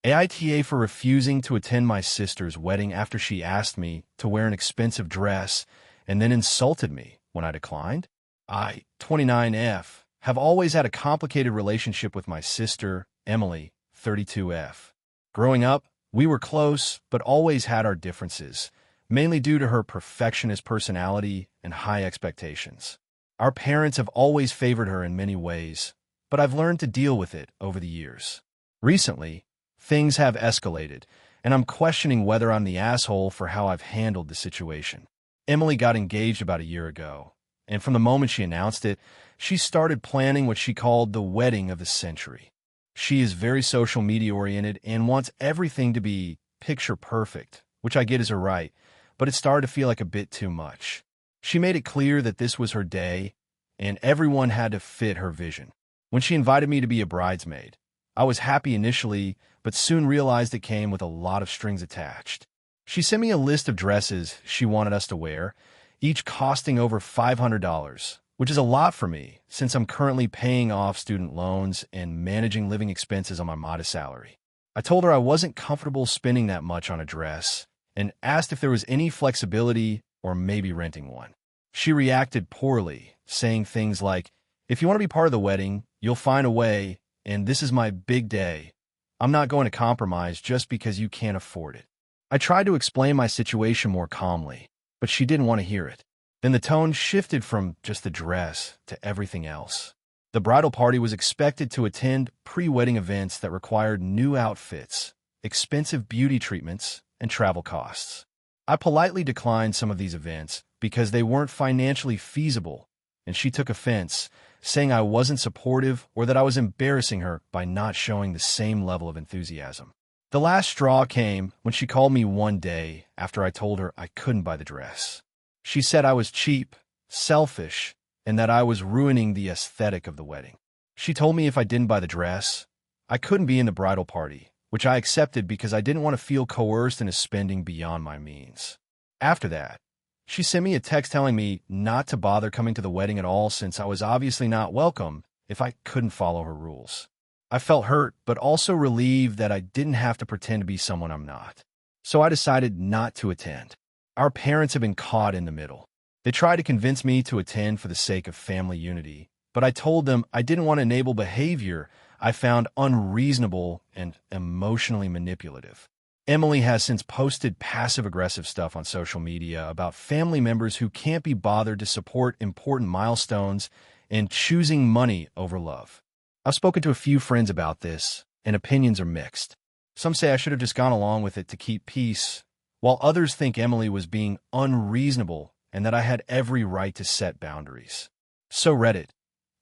AITA for refusing to attend my sister's wedding after she asked me to wear an expensive dress and then insulted me when I declined. I, 29F, have always had a complicated relationship with my sister, Emily, 32F. Growing up, we were close, but always had our differences, mainly due to her perfectionist personality and high expectations. Our parents have always favored her in many ways, but I've learned to deal with it over the years. Recently, things have escalated, and I'm questioning whether I'm the asshole for how I've handled the situation. Emily got engaged about a year ago, and from the moment she announced it, she started planning what she called the wedding of the century. She is very social media oriented and wants everything to be picture perfect, which I get is her right, but it started to feel like a bit too much. She made it clear that this was her day, and everyone had to fit her vision. When she invited me to be a bridesmaid, I was happy initially, but soon realized it came with a lot of strings attached. She sent me a list of dresses she wanted us to wear, each costing over $500, which is a lot for me since I'm currently paying off student loans and managing living expenses on my modest salary. I told her I wasn't comfortable spending that much on a dress and asked if there was any flexibility or maybe renting one. She reacted poorly, saying things like, "If you want to be part of the wedding, you'll find a way, and this is my big day. I'm not going to compromise just because you can't afford it." I tried to explain my situation more calmly, but she didn't want to hear it. Then the tone shifted from just the dress to everything else. The bridal party was expected to attend pre-wedding events that required new outfits, expensive beauty treatments, and travel costs. I politely declined some of these events because they weren't financially feasible, and she took offense, saying I wasn't supportive or that I was embarrassing her by not showing the same level of enthusiasm. The last straw came when she called me one day after I told her I couldn't buy the dress. She said I was cheap, selfish, and that I was ruining the aesthetic of the wedding. She told me if I didn't buy the dress, I couldn't be in the bridal party, which I accepted because I didn't want to feel coerced into spending beyond my means. After that, she sent me a text telling me not to bother coming to the wedding at all since I was obviously not welcome if I couldn't follow her rules. I felt hurt, but also relieved that I didn't have to pretend to be someone I'm not. So I decided not to attend. Our parents have been caught in the middle. They tried to convince me to attend for the sake of family unity, but I told them I didn't want to enable behavior I found unreasonable and emotionally manipulative. Emily has since posted passive-aggressive stuff on social media about family members who can't be bothered to support important milestones and choosing money over love. I've spoken to a few friends about this, and opinions are mixed. Some say I should have just gone along with it to keep peace, while others think Emily was being unreasonable and that I had every right to set boundaries. So Reddit,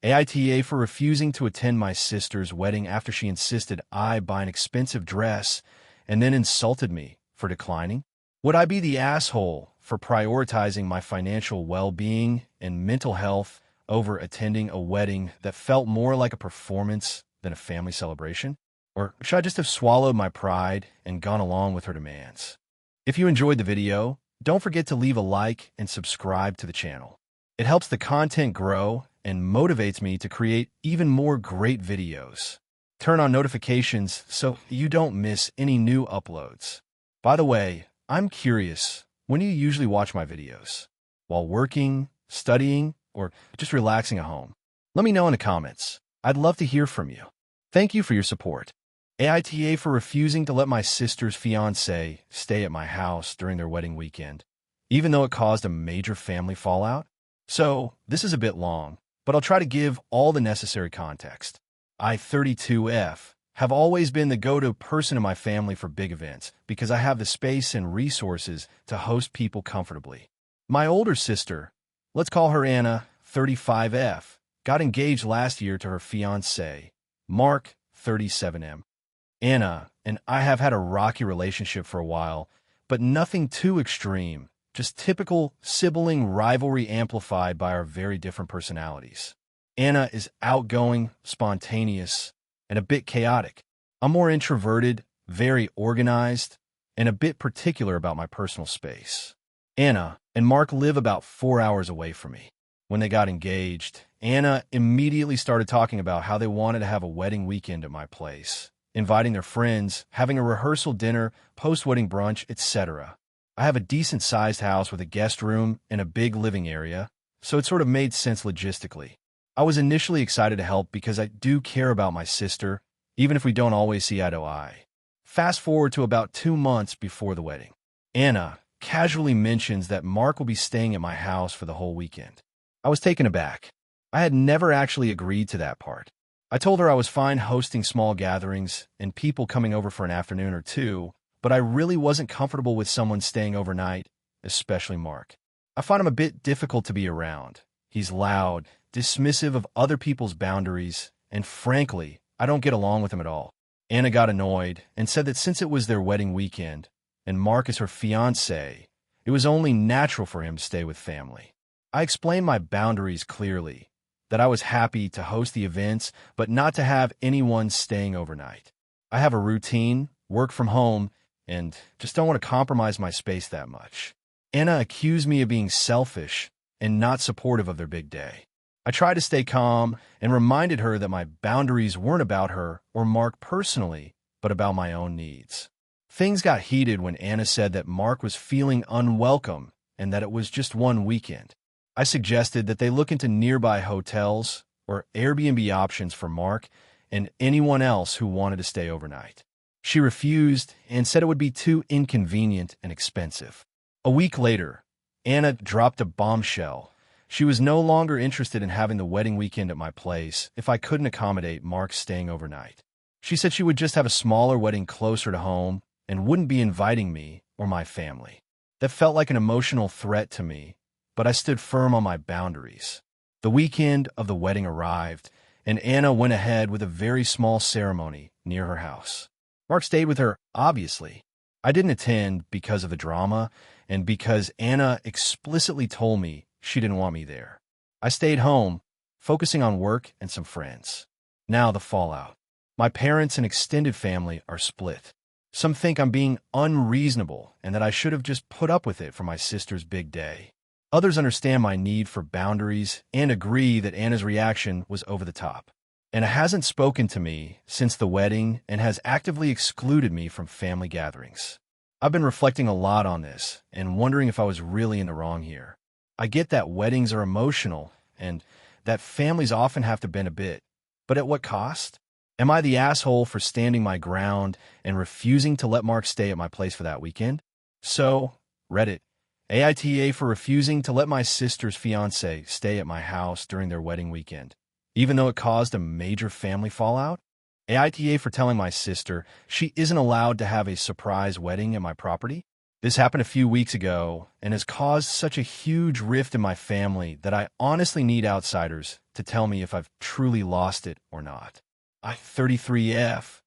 AITA for refusing to attend my sister's wedding after she insisted I buy an expensive dress and then insulted me for declining? Would I be the asshole for prioritizing my financial well-being and mental health over attending a wedding that felt more like a performance than a family celebration? Or should I just have swallowed my pride and gone along with her demands? If you enjoyed the video, don't forget to leave a like and subscribe to the channel. It helps the content grow and motivates me to create even more great videos. Turn on notifications so you don't miss any new uploads. By the way, I'm curious, when do you usually watch my videos? While working, studying, or just relaxing at home? Let me know in the comments. I'd love to hear from you. Thank you for your support. AITA for refusing to let my sister's fiancé stay at my house during their wedding weekend, even though it caused a major family fallout. So, this is a bit long, but I'll try to give all the necessary context. I, 32F, have always been the go-to person in my family for big events because I have the space and resources to host people comfortably. My older sister, let's call her Anna, 35F, got engaged last year to her fiancé, Mark, 37M. Anna and I have had a rocky relationship for a while, but nothing too extreme, just typical sibling rivalry amplified by our very different personalities. Anna is outgoing, spontaneous, and a bit chaotic. I'm more introverted, very organized, and a bit particular about my personal space. Anna and Mark live about 4 hours away from me. When they got engaged, Anna immediately started talking about how they wanted to have a wedding weekend at my place, inviting their friends, having a rehearsal dinner, post-wedding brunch, etc. I have a decent-sized house with a guest room and a big living area, so it sort of made sense logistically. I was initially excited to help because I do care about my sister, even if we don't always see eye to eye. Fast forward to about 2 months before the wedding. Anna casually mentions that Mark will be staying at my house for the whole weekend. I was taken aback. I had never actually agreed to that part. I told her I was fine hosting small gatherings and people coming over for an afternoon or two, but I really wasn't comfortable with someone staying overnight, especially Mark. I find him a bit difficult to be around. He's loud, dismissive of other people's boundaries, and frankly, I don't get along with him at all. Anna got annoyed and said that since it was their wedding weekend, and Mark is her fiancé, it was only natural for him to stay with family. I explained my boundaries clearly, that I was happy to host the events, but not to have anyone staying overnight. I have a routine, work from home, and just don't want to compromise my space that much. Anna accused me of being selfish and not supportive of their big day. I tried to stay calm and reminded her that my boundaries weren't about her or Mark personally, but about my own needs. Things got heated when Anna said that Mark was feeling unwelcome and that it was just one weekend. I suggested that they look into nearby hotels or Airbnb options for Mark and anyone else who wanted to stay overnight. She refused and said it would be too inconvenient and expensive. A week later, Anna dropped a bombshell. She was no longer interested in having the wedding weekend at my place if I couldn't accommodate Mark staying overnight. She said she would just have a smaller wedding closer to home and wouldn't be inviting me or my family. That felt like an emotional threat to me, but I stood firm on my boundaries. The weekend of the wedding arrived, and Anna went ahead with a very small ceremony near her house. Mark stayed with her, obviously. I didn't attend because of the drama and because Anna explicitly told me she didn't want me there. I stayed home, focusing on work and some friends. Now the fallout. My parents and extended family are split. Some think I'm being unreasonable and that I should have just put up with it for my sister's big day. Others understand my need for boundaries and agree that Anna's reaction was over the top. Anna hasn't spoken to me since the wedding and has actively excluded me from family gatherings. I've been reflecting a lot on this and wondering if I was really in the wrong here. I get that weddings are emotional and that families often have to bend a bit, but at what cost? Am I the asshole for standing my ground and refusing to let Mark stay at my place for that weekend? So, Reddit, AITA for refusing to let my sister's fiancé stay at my house during their wedding weekend, even though it caused a major family fallout? AITA for telling my sister she isn't allowed to have a surprise wedding at my property? This happened a few weeks ago and has caused such a huge rift in my family that I honestly need outsiders to tell me if I've truly lost it or not. I, 33F,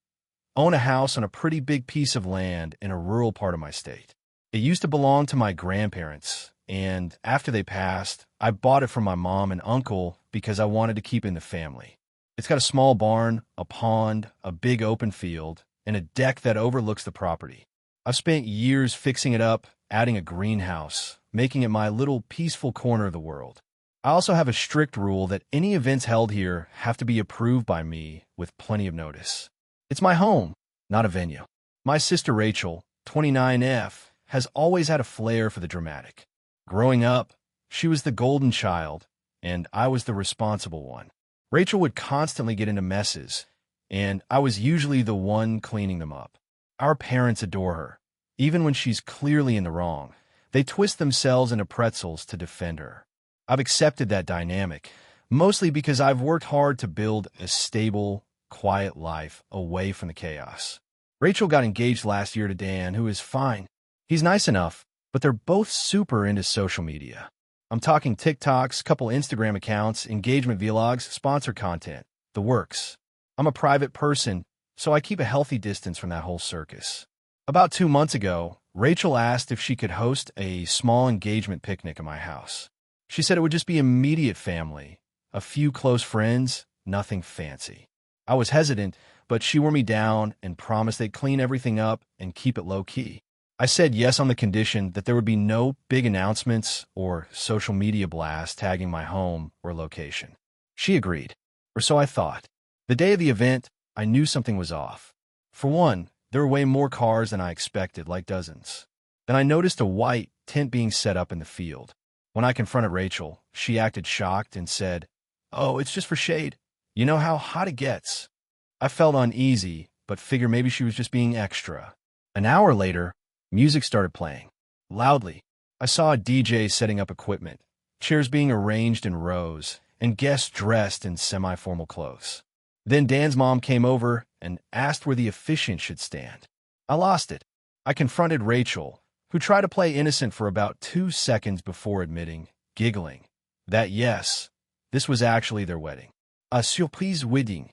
own a house on a pretty big piece of land in a rural part of my state. It used to belong to my grandparents, and after they passed, I bought it from my mom and uncle because I wanted to keep it in the family. It's got a small barn, a pond, a big open field, and a deck that overlooks the property. I've spent years fixing it up, adding a greenhouse, making it my little peaceful corner of the world. I also have a strict rule that any events held here have to be approved by me with plenty of notice. It's my home, not a venue. My sister Rachel, 29F, has always had a flair for the dramatic. Growing up, she was the golden child, and I was the responsible one. Rachel would constantly get into messes, and I was usually the one cleaning them up. Our parents adore her. Even when she's clearly in the wrong, they twist themselves into pretzels to defend her. I've accepted that dynamic, mostly because I've worked hard to build a stable, quiet life away from the chaos. Rachel got engaged last year to Dan, who is fine. He's nice enough, but they're both super into social media. I'm talking TikToks, couple Instagram accounts, engagement vlogs, sponsor content, the works. I'm a private person, so I keep a healthy distance from that whole circus. About 2 months ago, Rachel asked if she could host a small engagement picnic at my house. She said it would just be immediate family, a few close friends, nothing fancy. I was hesitant, but she wore me down and promised they'd clean everything up and keep it low-key. I said yes on the condition that there would be no big announcements or social media blasts tagging my home or location. She agreed, or so I thought. The day of the event, I knew something was off. For one, there were way more cars than I expected, like dozens. Then I noticed a white tent being set up in the field. When I confronted Rachel, she acted shocked and said, "Oh, it's just for shade. You know how hot it gets." I felt uneasy, but figured maybe she was just being extra. An hour later, music started playing. Loudly. I saw a DJ setting up equipment, chairs being arranged in rows, and guests dressed in semi-formal clothes. Then Dan's mom came over and asked where the officiant should stand. I lost it. I confronted Rachel, who tried to play innocent for about 2 seconds before admitting, giggling, that yes, this was actually their wedding. A surprise wedding.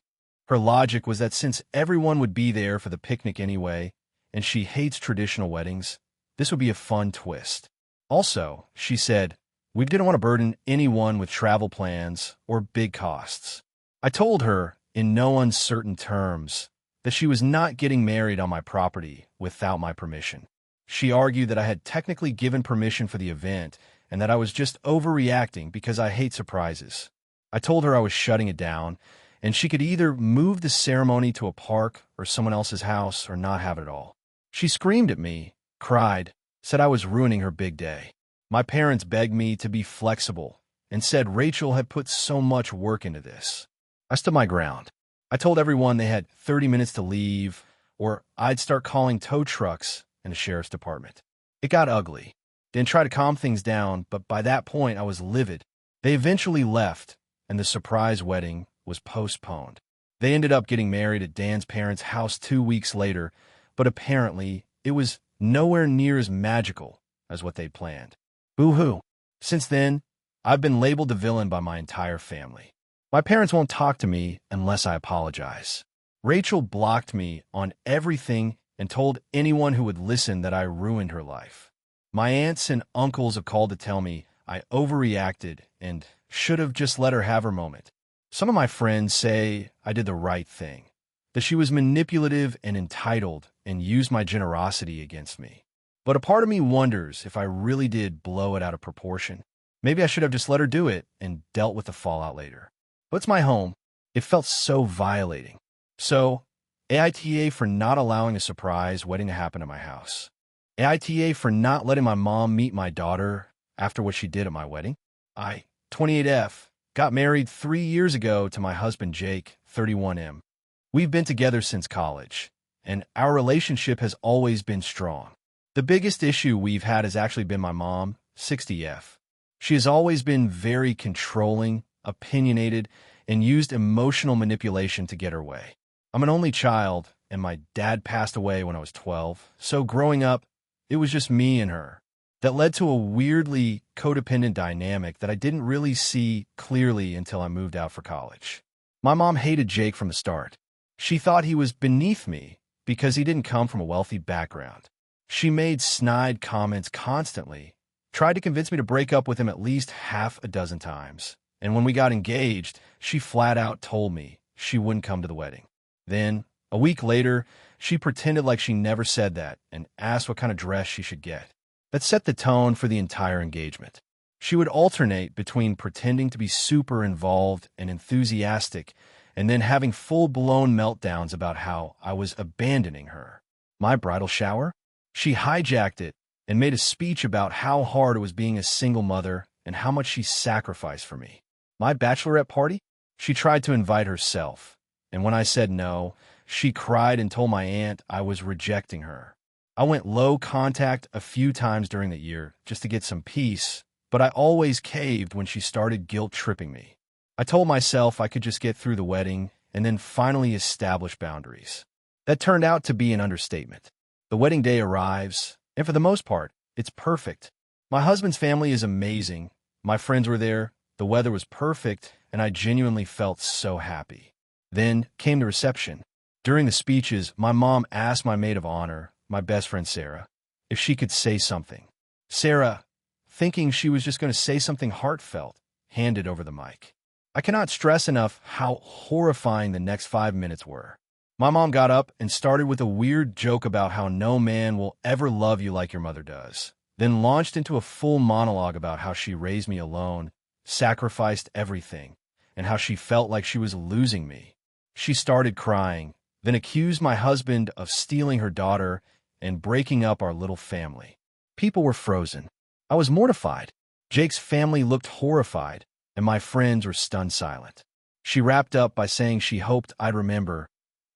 Her logic was that since everyone would be there for the picnic anyway, and she hates traditional weddings, this would be a fun twist. Also, she said, we didn't want to burden anyone with travel plans or big costs. I told her, in no uncertain terms, that she was not getting married on my property without my permission. She argued that I had technically given permission for the event and that I was just overreacting because I hate surprises. I told her I was shutting it down, and she could either move the ceremony to a park or someone else's house or not have it at all. She screamed at me, cried, said I was ruining her big day. My parents begged me to be flexible and said Rachel had put so much work into this. I stood my ground. I told everyone they had 30 minutes to leave, or I'd start calling tow trucks and the sheriff's department. It got ugly. Then tried to calm things down, but by that point I was livid. They eventually left, and the surprise wedding was postponed. They ended up getting married at Dan's parents' house 2 weeks later, but apparently it was nowhere near as magical as what they'd planned. Boo-hoo. Since then, I've been labeled the villain by my entire family. My parents won't talk to me unless I apologize. Rachel blocked me on everything and told anyone who would listen that I ruined her life. My aunts and uncles have called to tell me I overreacted and should have just let her have her moment. Some of my friends say I did the right thing, that she was manipulative and entitled and used my generosity against me. But a part of me wonders if I really did blow it out of proportion. Maybe I should have just let her do it and dealt with the fallout later. But it's my home. It felt so violating. So, AITA for not allowing a surprise wedding to happen at my house. AITA for not letting my mom meet my daughter after what she did at my wedding. I, 28F, got married 3 years ago to my husband Jake, 31M. We've been together since college, and our relationship has always been strong. The biggest issue we've had has actually been my mom, 60F. She has always been very controlling, opinionated, and used emotional manipulation to get her way. I'm an only child, and my dad passed away when I was 12, so growing up, it was just me and her. That led to a weirdly codependent dynamic that I didn't really see clearly until I moved out for college. My mom hated Jake from the start. She thought he was beneath me because he didn't come from a wealthy background. She made snide comments constantly, tried to convince me to break up with him at least half a dozen times. And when we got engaged, she flat out told me she wouldn't come to the wedding. Then, a week later, she pretended like she never said that and asked what kind of dress she should get. That set the tone for the entire engagement. She would alternate between pretending to be super involved and enthusiastic and then having full-blown meltdowns about how I was abandoning her. My bridal shower? She hijacked it and made a speech about how hard it was being a single mother and how much she sacrificed for me. My bachelorette party? She tried to invite herself, and when I said no, she cried and told my aunt I was rejecting her. I went low contact a few times during the year just to get some peace, but I always caved when she started guilt-tripping me. I told myself I could just get through the wedding and then finally establish boundaries. That turned out to be an understatement. The wedding day arrives, and for the most part, it's perfect. My husband's family is amazing. My friends were there, the weather was perfect, and I genuinely felt so happy. Then came the reception. During the speeches, my mom asked my maid of honor, my best friend Sarah, if she could say something. Sarah, thinking she was just going to say something heartfelt, handed over the mic. I cannot stress enough how horrifying the next 5 minutes were. My mom got up and started with a weird joke about how no man will ever love you like your mother does, then launched into a full monologue about how she raised me alone, sacrificed everything, and how she felt like she was losing me. She started crying, then accused my husband of stealing her daughter and breaking up our little family. People were frozen. I was mortified. Jake's family looked horrified, and my friends were stunned silent. She wrapped up by saying she hoped I'd remember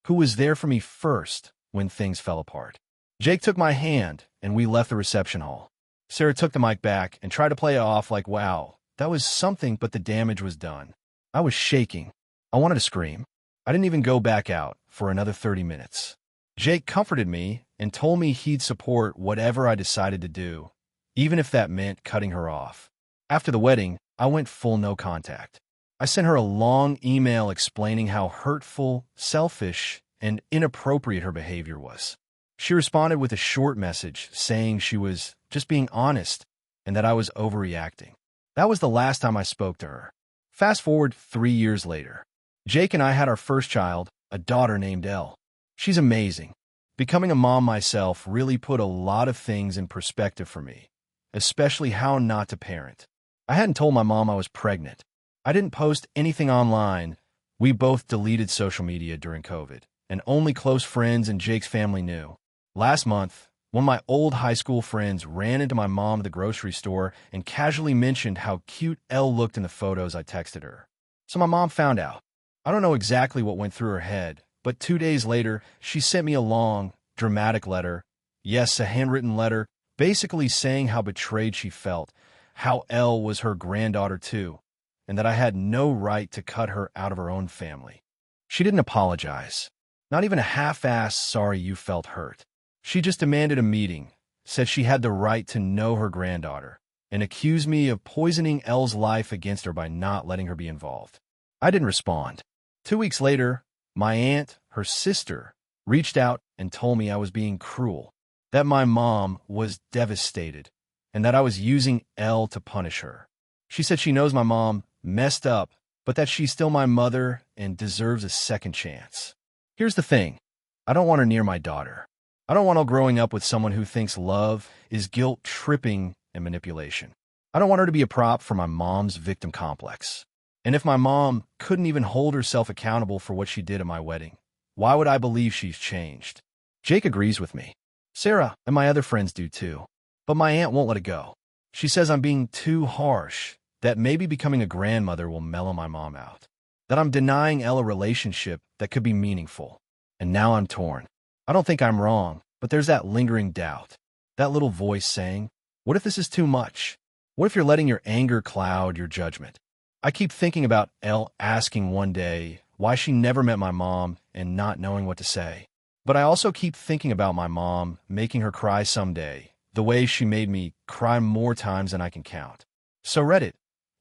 who was there for me first when things fell apart. Jake took my hand, and we left the reception hall. Sarah took the mic back and tried to play it off like, wow, that was something, but the damage was done. I was shaking. I wanted to scream. I didn't even go back out for another 30 minutes. Jake comforted me and told me he'd support whatever I decided to do, even if that meant cutting her off. After the wedding, I went full no contact. I sent her a long email explaining how hurtful, selfish, and inappropriate her behavior was. She responded with a short message saying she was just being honest and that I was overreacting. That was the last time I spoke to her. Fast forward 3 years later. Jake and I had our first child, a daughter named Elle. She's amazing. Becoming a mom myself really put a lot of things in perspective for me, especially how not to parent. I hadn't told my mom I was pregnant. I didn't post anything online. We both deleted social media during COVID, and only close friends and Jake's family knew. Last month, one of my old high school friends ran into my mom at the grocery store and casually mentioned how cute Elle looked in the photos I texted her. So my mom found out. I don't know exactly what went through her head, but 2 days later, she sent me a long, dramatic letter. Yes, a handwritten letter, basically saying how betrayed she felt, how Elle was her granddaughter too, and that I had no right to cut her out of her own family. She didn't apologize. Not even a half-assed sorry you felt hurt. She just demanded a meeting, said she had the right to know her granddaughter, and accused me of poisoning Elle's life against her by not letting her be involved. I didn't respond. 2 weeks later, my aunt, her sister, reached out and told me I was being cruel, that my mom was devastated, and that I was using Elle to punish her. She said she knows my mom messed up, but that she's still my mother and deserves a second chance. Here's the thing. I don't want her near my daughter. I don't want her growing up with someone who thinks love is guilt, tripping, and manipulation. I don't want her to be a prop for my mom's victim complex. And if my mom couldn't even hold herself accountable for what she did at my wedding, why would I believe she's changed? Jake agrees with me. Sarah and my other friends do too. But my aunt won't let it go. She says I'm being too harsh, that maybe becoming a grandmother will mellow my mom out, that I'm denying Elle a relationship that could be meaningful. And now I'm torn. I don't think I'm wrong, but there's that lingering doubt, that little voice saying, what if this is too much? What if you're letting your anger cloud your judgment? I keep thinking about Elle asking one day why she never met my mom and not knowing what to say. But I also keep thinking about my mom making her cry someday, the way she made me cry more times than I can count. So Reddit,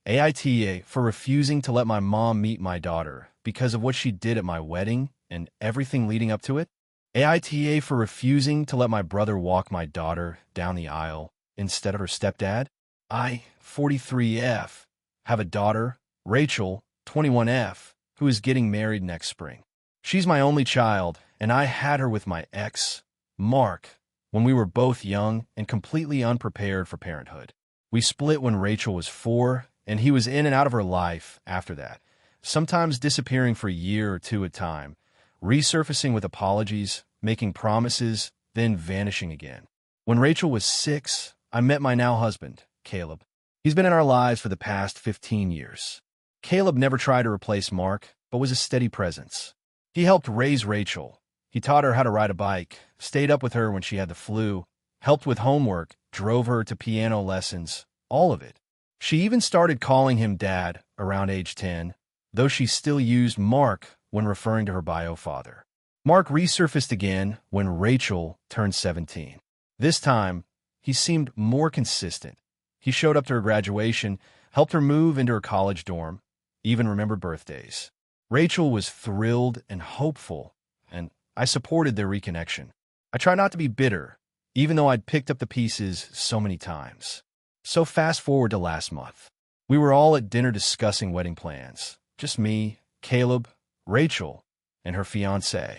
AITA for refusing to let my mom meet my daughter because of what she did at my wedding and everything leading up to it. AITA for refusing to let my brother walk my daughter down the aisle instead of her stepdad. I, 43F, have a daughter, Rachel, 21F, who is getting married next spring. She's my only child, and I had her with my ex, Mark, when we were both young and completely unprepared for parenthood. We split when Rachel was 4, and he was in and out of her life after that, sometimes disappearing for a year or two at a time, resurfacing with apologies, making promises, then vanishing again. When Rachel was 6, I met my now husband, Caleb. He's been in our lives for the past 15 years. Caleb never tried to replace Mark, but was a steady presence. He helped raise Rachel. He taught her how to ride a bike, stayed up with her when she had the flu, helped with homework, drove her to piano lessons, all of it. She even started calling him Dad around age 10, though she still used Mark when referring to her bio father. Mark resurfaced again when Rachel turned 17. This time, he seemed more consistent. He showed up to her graduation, helped her move into her college dorm, even remembered birthdays. Rachel was thrilled and hopeful, and I supported their reconnection. I try not to be bitter, even though I'd picked up the pieces so many times. So fast forward to last month. We were all at dinner discussing wedding plans. Just me, Caleb, Rachel, and her fiancé.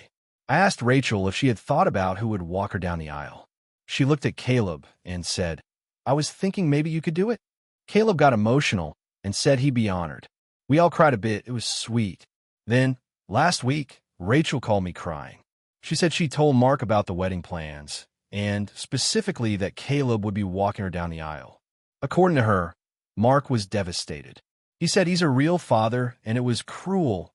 I asked Rachel if she had thought about who would walk her down the aisle. She looked at Caleb and said, I was thinking maybe you could do it. Caleb got emotional and said he'd be honored. We all cried a bit. It was sweet. Then, last week, Rachel called me crying. She said she told Mark about the wedding plans, and specifically that Caleb would be walking her down the aisle. According to her, Mark was devastated. He said he's a real father, and it was cruel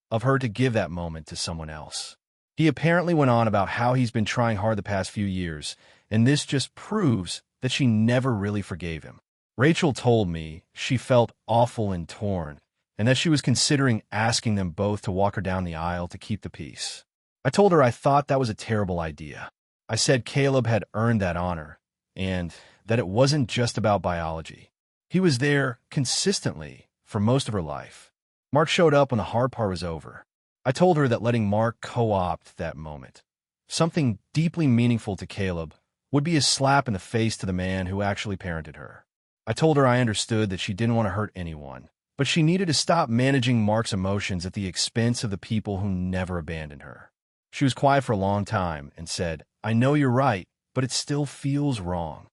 of her to give that moment to someone else. He apparently went on about how he's been trying hard the past few years, and this just proves that she never really forgave him. Rachel told me she felt awful and torn, and that she was considering asking them both to walk her down the aisle to keep the peace. I told her I thought that was a terrible idea. I said Caleb had earned that honor, and that it wasn't just about biology. He was there consistently for most of her life. Mark showed up when the hard part was over. I told her that letting Mark co-opt that moment, something deeply meaningful to Caleb, would be a slap in the face to the man who actually parented her. I told her I understood that she didn't want to hurt anyone, but she needed to stop managing Mark's emotions at the expense of the people who never abandoned her. She was quiet for a long time and said, "I know you're right, but it still feels wrong."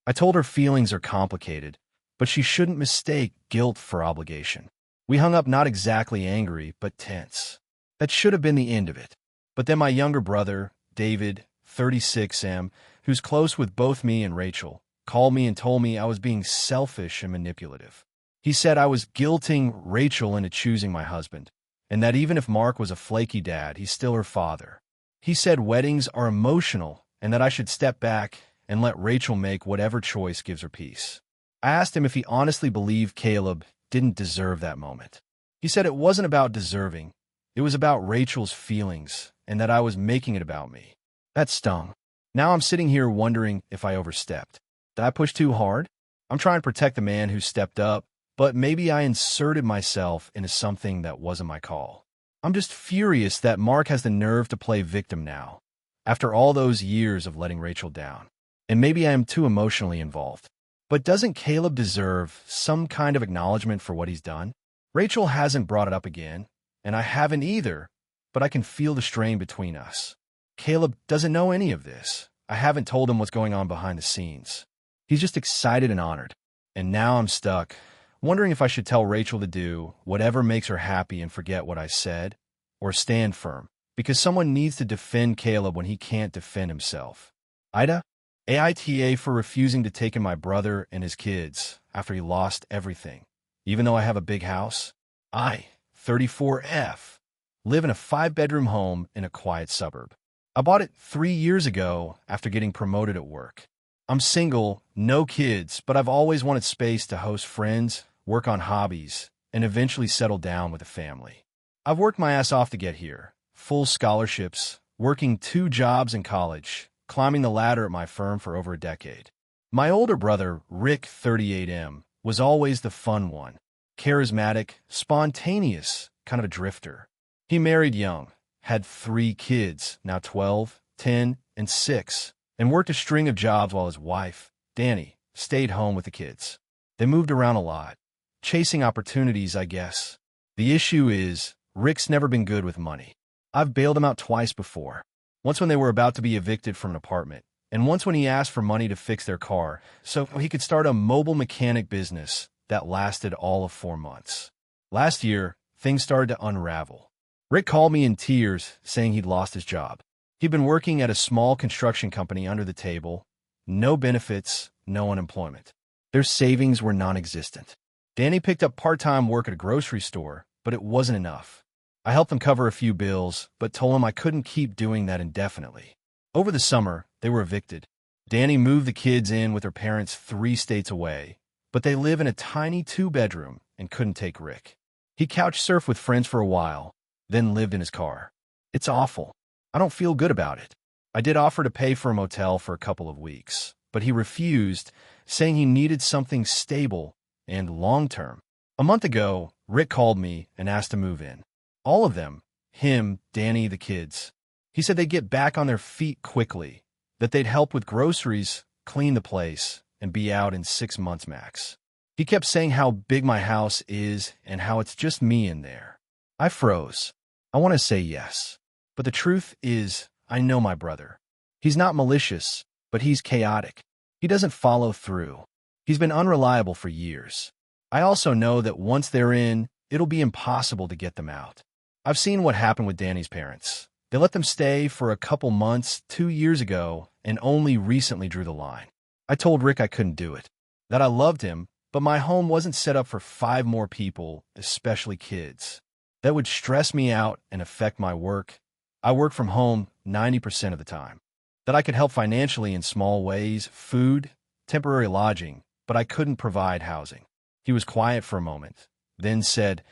I told her feelings are complicated, but she shouldn't mistake guilt for obligation. We hung up not exactly angry, but tense. That should have been the end of it. But then my younger brother, David, 36M, who's close with both me and Rachel, called me and told me I was being selfish and manipulative. He said I was guilting Rachel into choosing my husband, and that even if Mark was a flaky dad, he's still her father. He said weddings are emotional and that I should step back and let Rachel make whatever choice gives her peace. I asked him if he honestly believed Caleb didn't deserve that moment. He said it wasn't about deserving, it was about Rachel's feelings, and that I was making it about me. That stung. Now I'm sitting here wondering if I overstepped. Did I push too hard? I'm trying to protect the man who stepped up, but maybe I inserted myself into something that wasn't my call. I'm just furious that Mark has the nerve to play victim now, after all those years of letting Rachel down. And maybe I am too emotionally involved. But doesn't Caleb deserve some kind of acknowledgement for what he's done? Rachel hasn't brought it up again, and I haven't either, but I can feel the strain between us. Caleb doesn't know any of this. I haven't told him what's going on behind the scenes. He's just excited and honored. And now I'm stuck, wondering if I should tell Rachel to do whatever makes her happy and forget what I said, or stand firm, because someone needs to defend Caleb when he can't defend himself. AITA for refusing to take in my brother and his kids after he lost everything. Even though I have a big house, I, 34F, live in a 5-bedroom home in a quiet suburb. I bought it 3 years ago after getting promoted at work. I'm single, no kids, but I've always wanted space to host friends, work on hobbies, and eventually settle down with a family. I've worked my ass off to get here. Full scholarships, working 2 jobs in college, climbing the ladder at my firm for over a decade. My older brother, Rick, 38M, was always the fun one. Charismatic, spontaneous, kind of a drifter. He married young, had 3 kids, now 12, 10, and 6, and worked a string of jobs while his wife, Danny, stayed home with the kids. They moved around a lot, chasing opportunities, I guess. The issue is, Rick's never been good with money. I've bailed him out twice before. Once when they were about to be evicted from an apartment, and once when he asked for money to fix their car so he could start a mobile mechanic business that lasted all of 4 months. Last year, things started to unravel. Rick called me in tears, saying he'd lost his job. He'd been working at a small construction company under the table, no benefits, no unemployment. Their savings were non-existent. Danny picked up part-time work at a grocery store, but it wasn't enough. I helped him cover a few bills, but told him I couldn't keep doing that indefinitely. Over the summer, they were evicted. Danny moved the kids in with their parents 3 states away, but they live in a tiny 2-bedroom and couldn't take Rick. He couch surfed with friends for a while, then lived in his car. It's awful. I don't feel good about it. I did offer to pay for a motel for a couple of weeks, but he refused, saying he needed something stable and long-term. A month ago, Rick called me and asked to move in. All of them, him, Danny, the kids. He said they'd get back on their feet quickly, that they'd help with groceries, clean the place, and be out in 6 months max. He kept saying how big my house is and how it's just me in there. I froze. I want to say yes. But the truth is, I know my brother. He's not malicious, but he's chaotic. He doesn't follow through. He's been unreliable for years. I also know that once they're in, it'll be impossible to get them out. I've seen what happened with Danny's parents. They let them stay for a couple months 2 years ago and only recently drew the line. I told Rick I couldn't do it, that I loved him, but my home wasn't set up for 5 more people, especially kids. That would stress me out and affect my work. I work from home 90% of the time. That I could help financially in small ways, food, temporary lodging, but I couldn't provide housing. He was quiet for a moment, then said,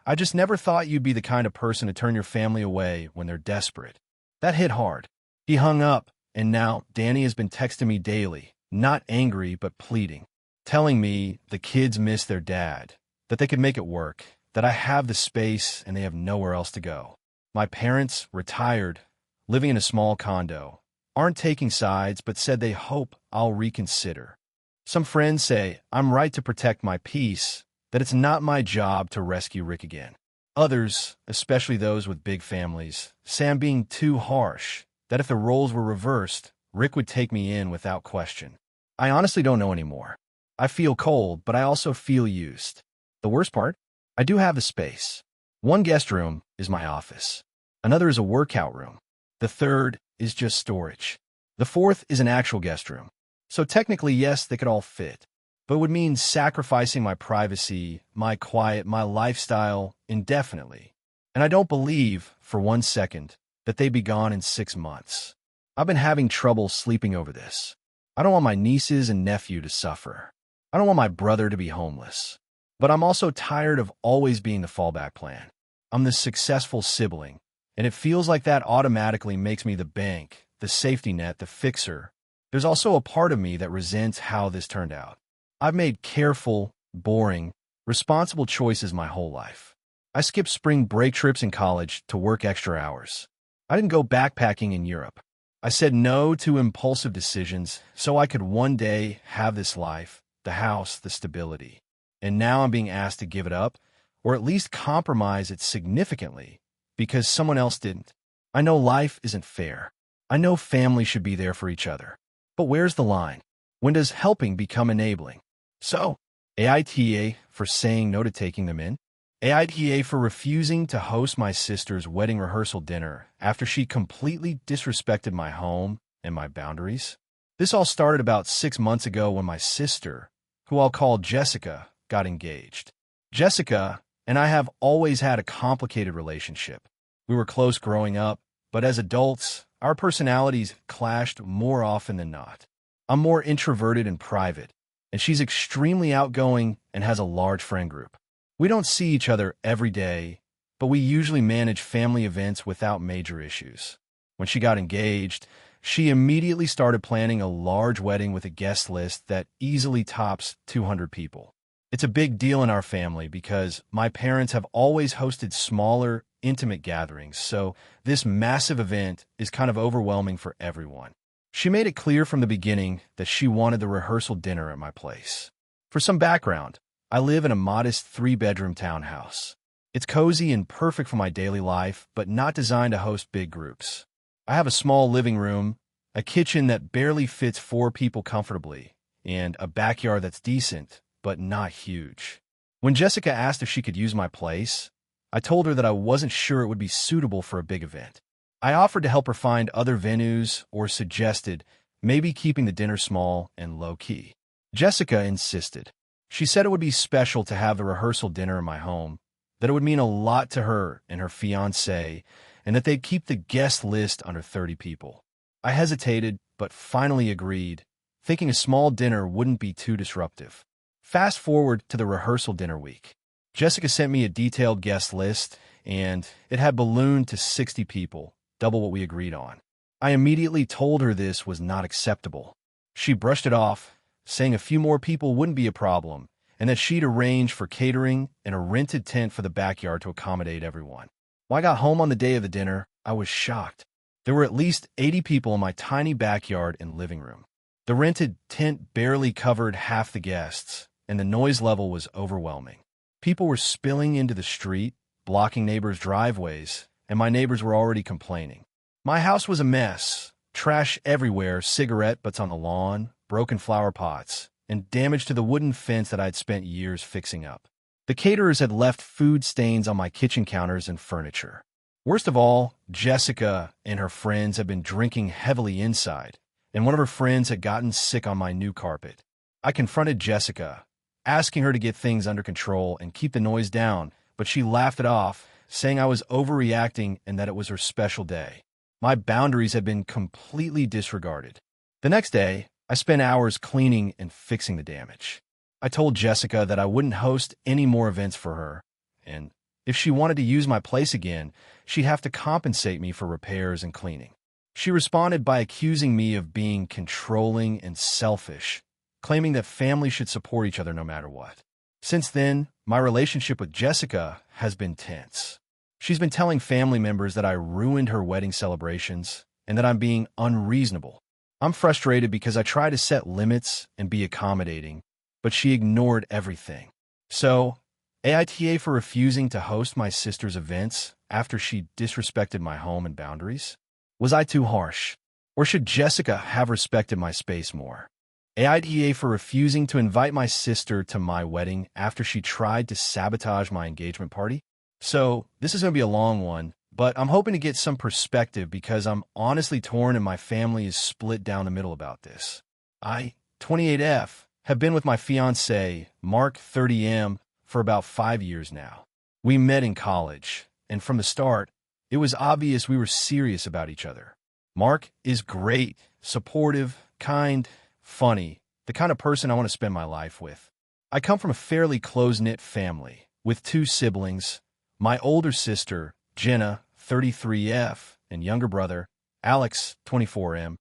I just never thought you'd be the kind of person to turn your family away when they're desperate. That hit hard. He hung up, and now Danny has been texting me daily, not angry but pleading, telling me the kids miss their dad, that they could make it work, that I have the space and they have nowhere else to go. My parents, retired, living in a small condo, aren't taking sides but said they hope I'll reconsider. Some friends say I'm right to protect my peace, that it's not my job to rescue Rick again. Others, especially those with big families, say I'm being too harsh, that if the roles were reversed, Rick would take me in without question. I honestly don't know anymore. I feel cold, but I also feel used. The worst part? I do have the space. One guest room is my office. Another is a workout room. The third is just storage. The fourth is an actual guest room. So technically, yes, they could all fit, but it would mean sacrificing my privacy, my quiet, my lifestyle indefinitely. And I don't believe, for 1 second, that they'd be gone in 6 months. I've been having trouble sleeping over this. I don't want my nieces and nephew to suffer. I don't want my brother to be homeless. But I'm also tired of always being the fallback plan. I'm the successful sibling, and it feels like that automatically makes me the bank, the safety net, the fixer. There's also a part of me that resents how this turned out. I've made careful, boring, responsible choices my whole life. I skipped spring break trips in college to work extra hours. I didn't go backpacking in Europe. I said no to impulsive decisions so I could one day have this life, the house, the stability. And now I'm being asked to give it up, or at least compromise it significantly, because someone else didn't. I know life isn't fair. I know family should be there for each other. But where's the line? When does helping become enabling? So, AITA for saying no to taking them in. AITA for refusing to host my sister's wedding rehearsal dinner after she completely disrespected my home and my boundaries. This all started about 6 months ago when my sister, who I'll call Jessica, got engaged. Jessica and I have always had a complicated relationship. We were close growing up, but as adults, our personalities clashed more often than not. I'm more introverted and private, and she's extremely outgoing and has a large friend group. We don't see each other every day, but we usually manage family events without major issues. When she got engaged, she immediately started planning a large wedding with a guest list that easily tops 200 people. It's a big deal in our family because my parents have always hosted smaller, intimate gatherings, so this massive event is kind of overwhelming for everyone. She made it clear from the beginning that she wanted the rehearsal dinner at my place. For some background, I live in a modest 3-bedroom townhouse. It's cozy and perfect for my daily life, but not designed to host big groups. I have a small living room, a kitchen that barely fits 4 people comfortably, and a backyard that's decent, but not huge. When Jessica asked if she could use my place, I told her that I wasn't sure it would be suitable for a big event. I offered to help her find other venues or suggested maybe keeping the dinner small and low-key. Jessica insisted. She said it would be special to have the rehearsal dinner in my home, that it would mean a lot to her and her fiancé, and that they'd keep the guest list under 30 people. I hesitated, but finally agreed, thinking a small dinner wouldn't be too disruptive. Fast forward to the rehearsal dinner week. Jessica sent me a detailed guest list, and it had ballooned to 60 people, double what we agreed on. I immediately told her this was not acceptable. She brushed it off, saying a few more people wouldn't be a problem, and that she'd arrange for catering and a rented tent for the backyard to accommodate everyone. When I got home on the day of the dinner, I was shocked. There were at least 80 people in my tiny backyard and living room. The rented tent barely covered half the guests, and the noise level was overwhelming. People were spilling into the street, blocking neighbors' driveways, and my neighbors were already complaining. My house was a mess. Trash everywhere, cigarette butts on the lawn, broken flower pots, and damage to the wooden fence that I'd spent years fixing up. The caterers had left food stains on my kitchen counters and furniture. Worst of all, Jessica and her friends had been drinking heavily inside, and one of her friends had gotten sick on my new carpet. I confronted Jessica, asking her to get things under control and keep the noise down, but she laughed it off, saying I was overreacting and that it was her special day. My boundaries had been completely disregarded. The next day, I spent hours cleaning and fixing the damage. I told Jessica that I wouldn't host any more events for her, and if she wanted to use my place again, she'd have to compensate me for repairs and cleaning. She responded by accusing me of being controlling and selfish, claiming that families should support each other no matter what. Since then, my relationship with Jessica has been tense. She's been telling family members that I ruined her wedding celebrations and that I'm being unreasonable. I'm frustrated because I try to set limits and be accommodating, but she ignored everything. So, AITA for refusing to host my sister's events after she disrespected my home and boundaries? Was I too harsh? Or should Jessica have respected my space more? AITA for refusing to invite my sister to my wedding after she tried to sabotage my engagement party? So, this is going to be a long one, but I'm hoping to get some perspective because I'm honestly torn and my family is split down the middle about this. I, 28F, have been with my fiancé, Mark, 30M, for about 5 years now. We met in college, and from the start, it was obvious we were serious about each other. Mark is great, supportive, kind, funny, the kind of person I want to spend my life with. I come from a fairly close-knit family, with 2 siblings, my older sister, Jenna, 33F, and younger brother, Alex, 24M.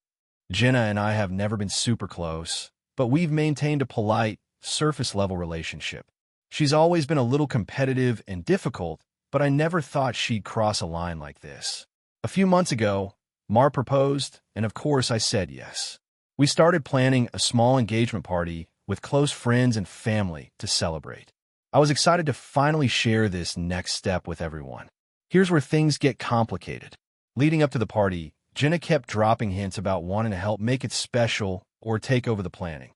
Jenna and I have never been super close, but we've maintained a polite, surface-level relationship. She's always been a little competitive and difficult, but I never thought she'd cross a line like this. A few months ago, Mar proposed, and of course I said yes. We started planning a small engagement party with close friends and family to celebrate. I was excited to finally share this next step with everyone. Here's where things get complicated. Leading up to the party, Jenna kept dropping hints about wanting to help make it special or take over the planning.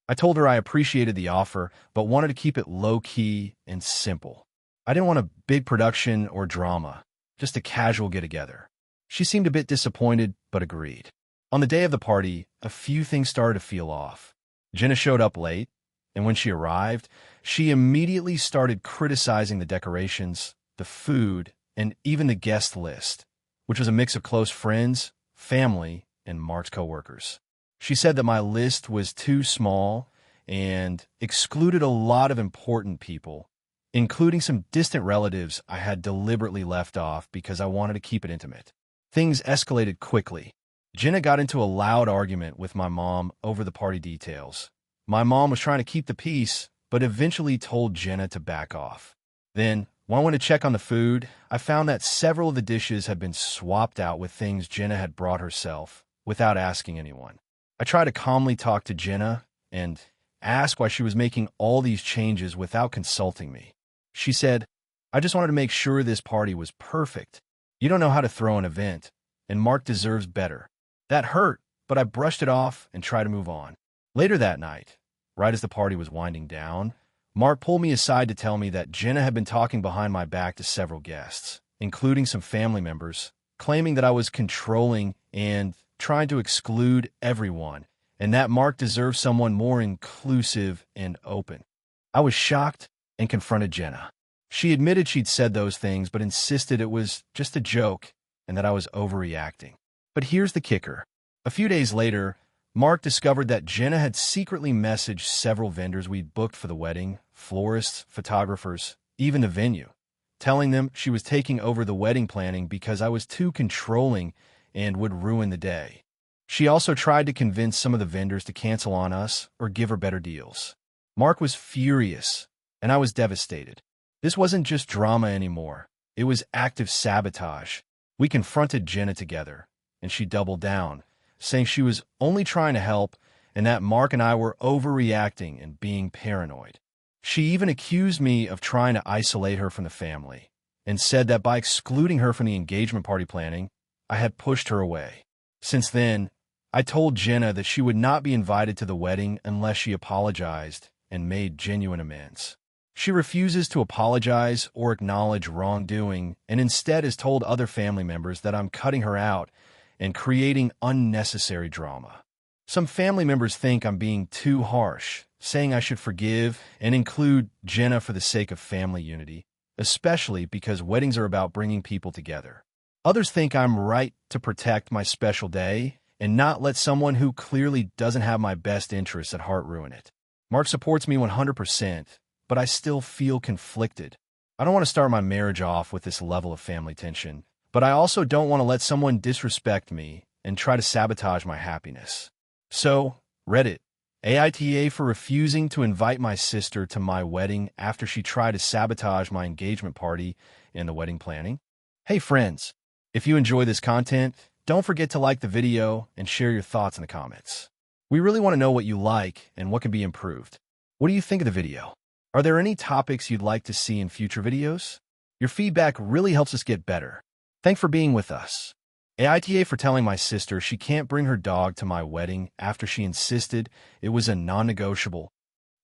I told her I appreciated the offer, but wanted to keep it low-key and simple. I didn't want a big production or drama, just a casual get-together. She seemed a bit disappointed, but agreed. On the day of the party, a few things started to feel off. Jenna showed up late, and when she arrived, she immediately started criticizing the decorations, the food, and even the guest list, which was a mix of close friends, family, and Mark's coworkers. She said that my list was too small and excluded a lot of important people, including some distant relatives I had deliberately left off because I wanted to keep it intimate. Things escalated quickly. Jenna got into a loud argument with my mom over the party details. My mom was trying to keep the peace, but eventually told Jenna to back off. Then, when I went to check on the food, I found that several of the dishes had been swapped out with things Jenna had brought herself, without asking anyone. I tried to calmly talk to Jenna and ask why she was making all these changes without consulting me. She said, "I just wanted to make sure this party was perfect. You don't know how to throw an event, and Mark deserves better." That hurt, but I brushed it off and tried to move on. Later that night, right as the party was winding down, Mark pulled me aside to tell me that Jenna had been talking behind my back to several guests, including some family members, claiming that I was controlling and trying to exclude everyone, and that Mark deserved someone more inclusive and open. I was shocked and confronted Jenna. She admitted she'd said those things, but insisted it was just a joke and that I was overreacting. But here's the kicker. A few days later, Mark discovered that Jenna had secretly messaged several vendors we'd booked for the wedding, florists, photographers, even the venue, telling them she was taking over the wedding planning because I was too controlling and would ruin the day. She also tried to convince some of the vendors to cancel on us or give her better deals. Mark was furious, and I was devastated. This wasn't just drama anymore. It was active sabotage. We confronted Jenna together, and she doubled down, saying she was only trying to help and that Mark and I were overreacting and being paranoid. She even accused me of trying to isolate her from the family and said that by excluding her from the engagement party planning, I had pushed her away. Since then, I told Jenna that she would not be invited to the wedding unless she apologized and made genuine amends. She refuses to apologize or acknowledge wrongdoing and instead has told other family members that I'm cutting her out and creating unnecessary drama. Some family members think I'm being too harsh, saying I should forgive and include Jenna for the sake of family unity, especially because weddings are about bringing people together. Others think I'm right to protect my special day and not let someone who clearly doesn't have my best interests at heart ruin it. Mark supports me 100%, but I still feel conflicted. I don't want to start my marriage off with this level of family tension, but I also don't want to let someone disrespect me and try to sabotage my happiness. So, Reddit, AITA for refusing to invite my sister to my wedding after she tried to sabotage my engagement party and the wedding planning. Hey friends, if you enjoy this content, don't forget to like the video and share your thoughts in the comments. We really want to know what you like and what can be improved. What do you think of the video? Are there any topics you'd like to see in future videos? Your feedback really helps us get better. Thanks for being with us. AITA for telling my sister she can't bring her dog to my wedding after she insisted it was a non-negotiable.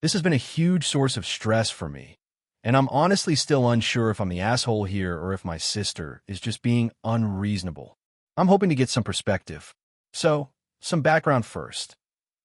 This has been a huge source of stress for me, and I'm honestly still unsure if I'm the asshole here or if my sister is just being unreasonable. I'm hoping to get some perspective. So, some background first.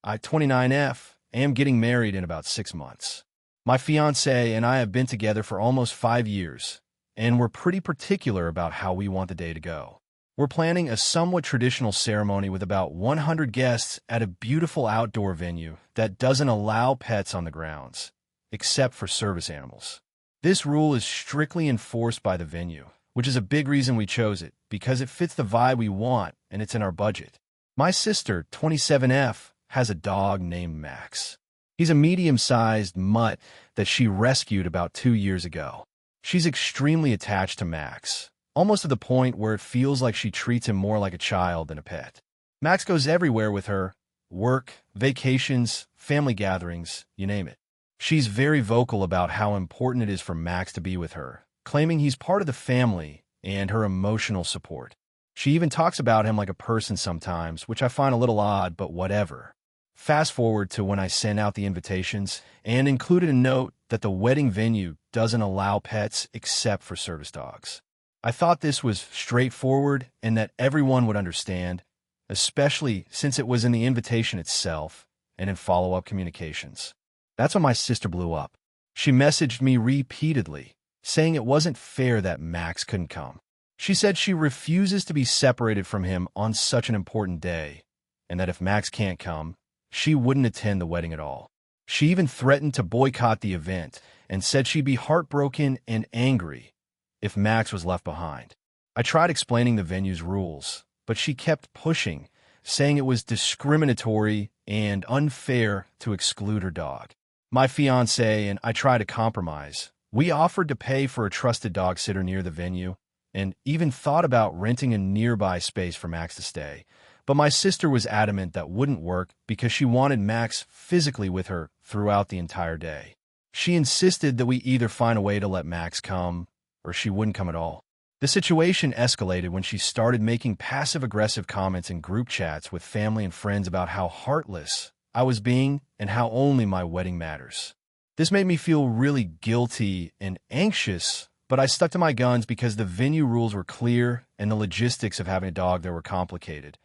I, 29F, am getting married in about 6 months. My fiancé and I have been together for almost 5 years, and we're pretty particular about how we want the day to go. We're planning a somewhat traditional ceremony with about 100 guests at a beautiful outdoor venue that doesn't allow pets on the grounds, except for service animals. This rule is strictly enforced by the venue, which is a big reason we chose it, because it fits the vibe we want and it's in our budget. My sister, 27F, has a dog named Max. He's a medium-sized mutt that she rescued about 2 years ago. She's extremely attached to Max, almost to the point where it feels like she treats him more like a child than a pet. Max goes everywhere with her: work, vacations, family gatherings, you name it. She's very vocal about how important it is for Max to be with her, claiming he's part of the family and her emotional support. She even talks about him like a person sometimes, which I find a little odd, but whatever. Fast forward to when I sent out the invitations and included a note that the wedding venue doesn't allow pets except for service dogs. I thought this was straightforward and that everyone would understand, especially since it was in the invitation itself and in follow-up communications. That's when my sister blew up. She messaged me repeatedly, saying it wasn't fair that Max couldn't come. She said she refuses to be separated from him on such an important day, and that if Max can't come, she wouldn't attend the wedding at all. She even threatened to boycott the event and said she'd be heartbroken and angry if Max was left behind. I tried explaining the venue's rules, but she kept pushing, saying it was discriminatory and unfair to exclude her dog. My fiancé and I tried to compromise. We offered to pay for a trusted dog sitter near the venue and even thought about renting a nearby space for Max to stay. But my sister was adamant that wouldn't work because she wanted Max physically with her throughout the entire day. She insisted that we either find a way to let Max come or she wouldn't come at all. The situation escalated when she started making passive-aggressive comments in group chats with family and friends about how heartless I was being and how only my wedding matters. This made me feel really guilty and anxious, but I stuck to my guns because the venue rules were clear and the logistics of having a dog there were complicated,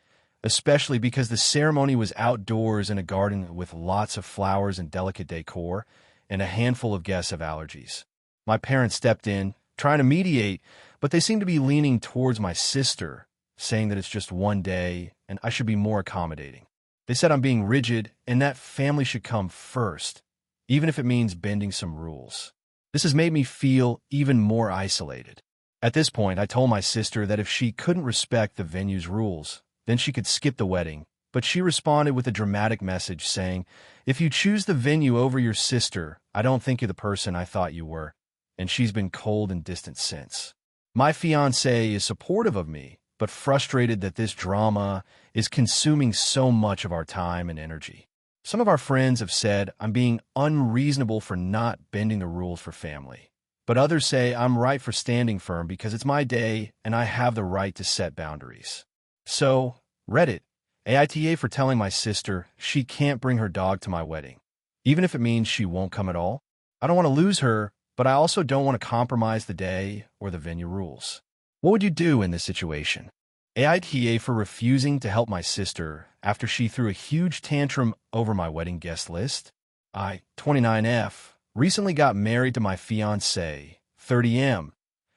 especially because the ceremony was outdoors in a garden with lots of flowers and delicate decor, and a handful of guests have allergies. My parents stepped in, trying to mediate, but they seem to be leaning towards my sister, saying that it's just one day and I should be more accommodating. They said I'm being rigid and that family should come first, even if it means bending some rules. This has made me feel even more isolated. At this point, I told my sister that if she couldn't respect the venue's rules, then she could skip the wedding, but she responded with a dramatic message saying, "If you choose the venue over your sister, I don't think you're the person I thought you were," and she's been cold and distant since. My fiancé is supportive of me, but frustrated that this drama is consuming so much of our time and energy. Some of our friends have said I'm being unreasonable for not bending the rules for family, but others say I'm right for standing firm because it's my day and I have the right to set boundaries. So, Reddit, AITA for telling my sister she can't bring her dog to my wedding, even if it means she won't come at all. I don't want to lose her, but I also don't want to compromise the day or the venue rules. What would you do in this situation? AITA for refusing to help my sister after she threw a huge tantrum over my wedding guest list. I, 29F, recently got married to my fiancée, 30M,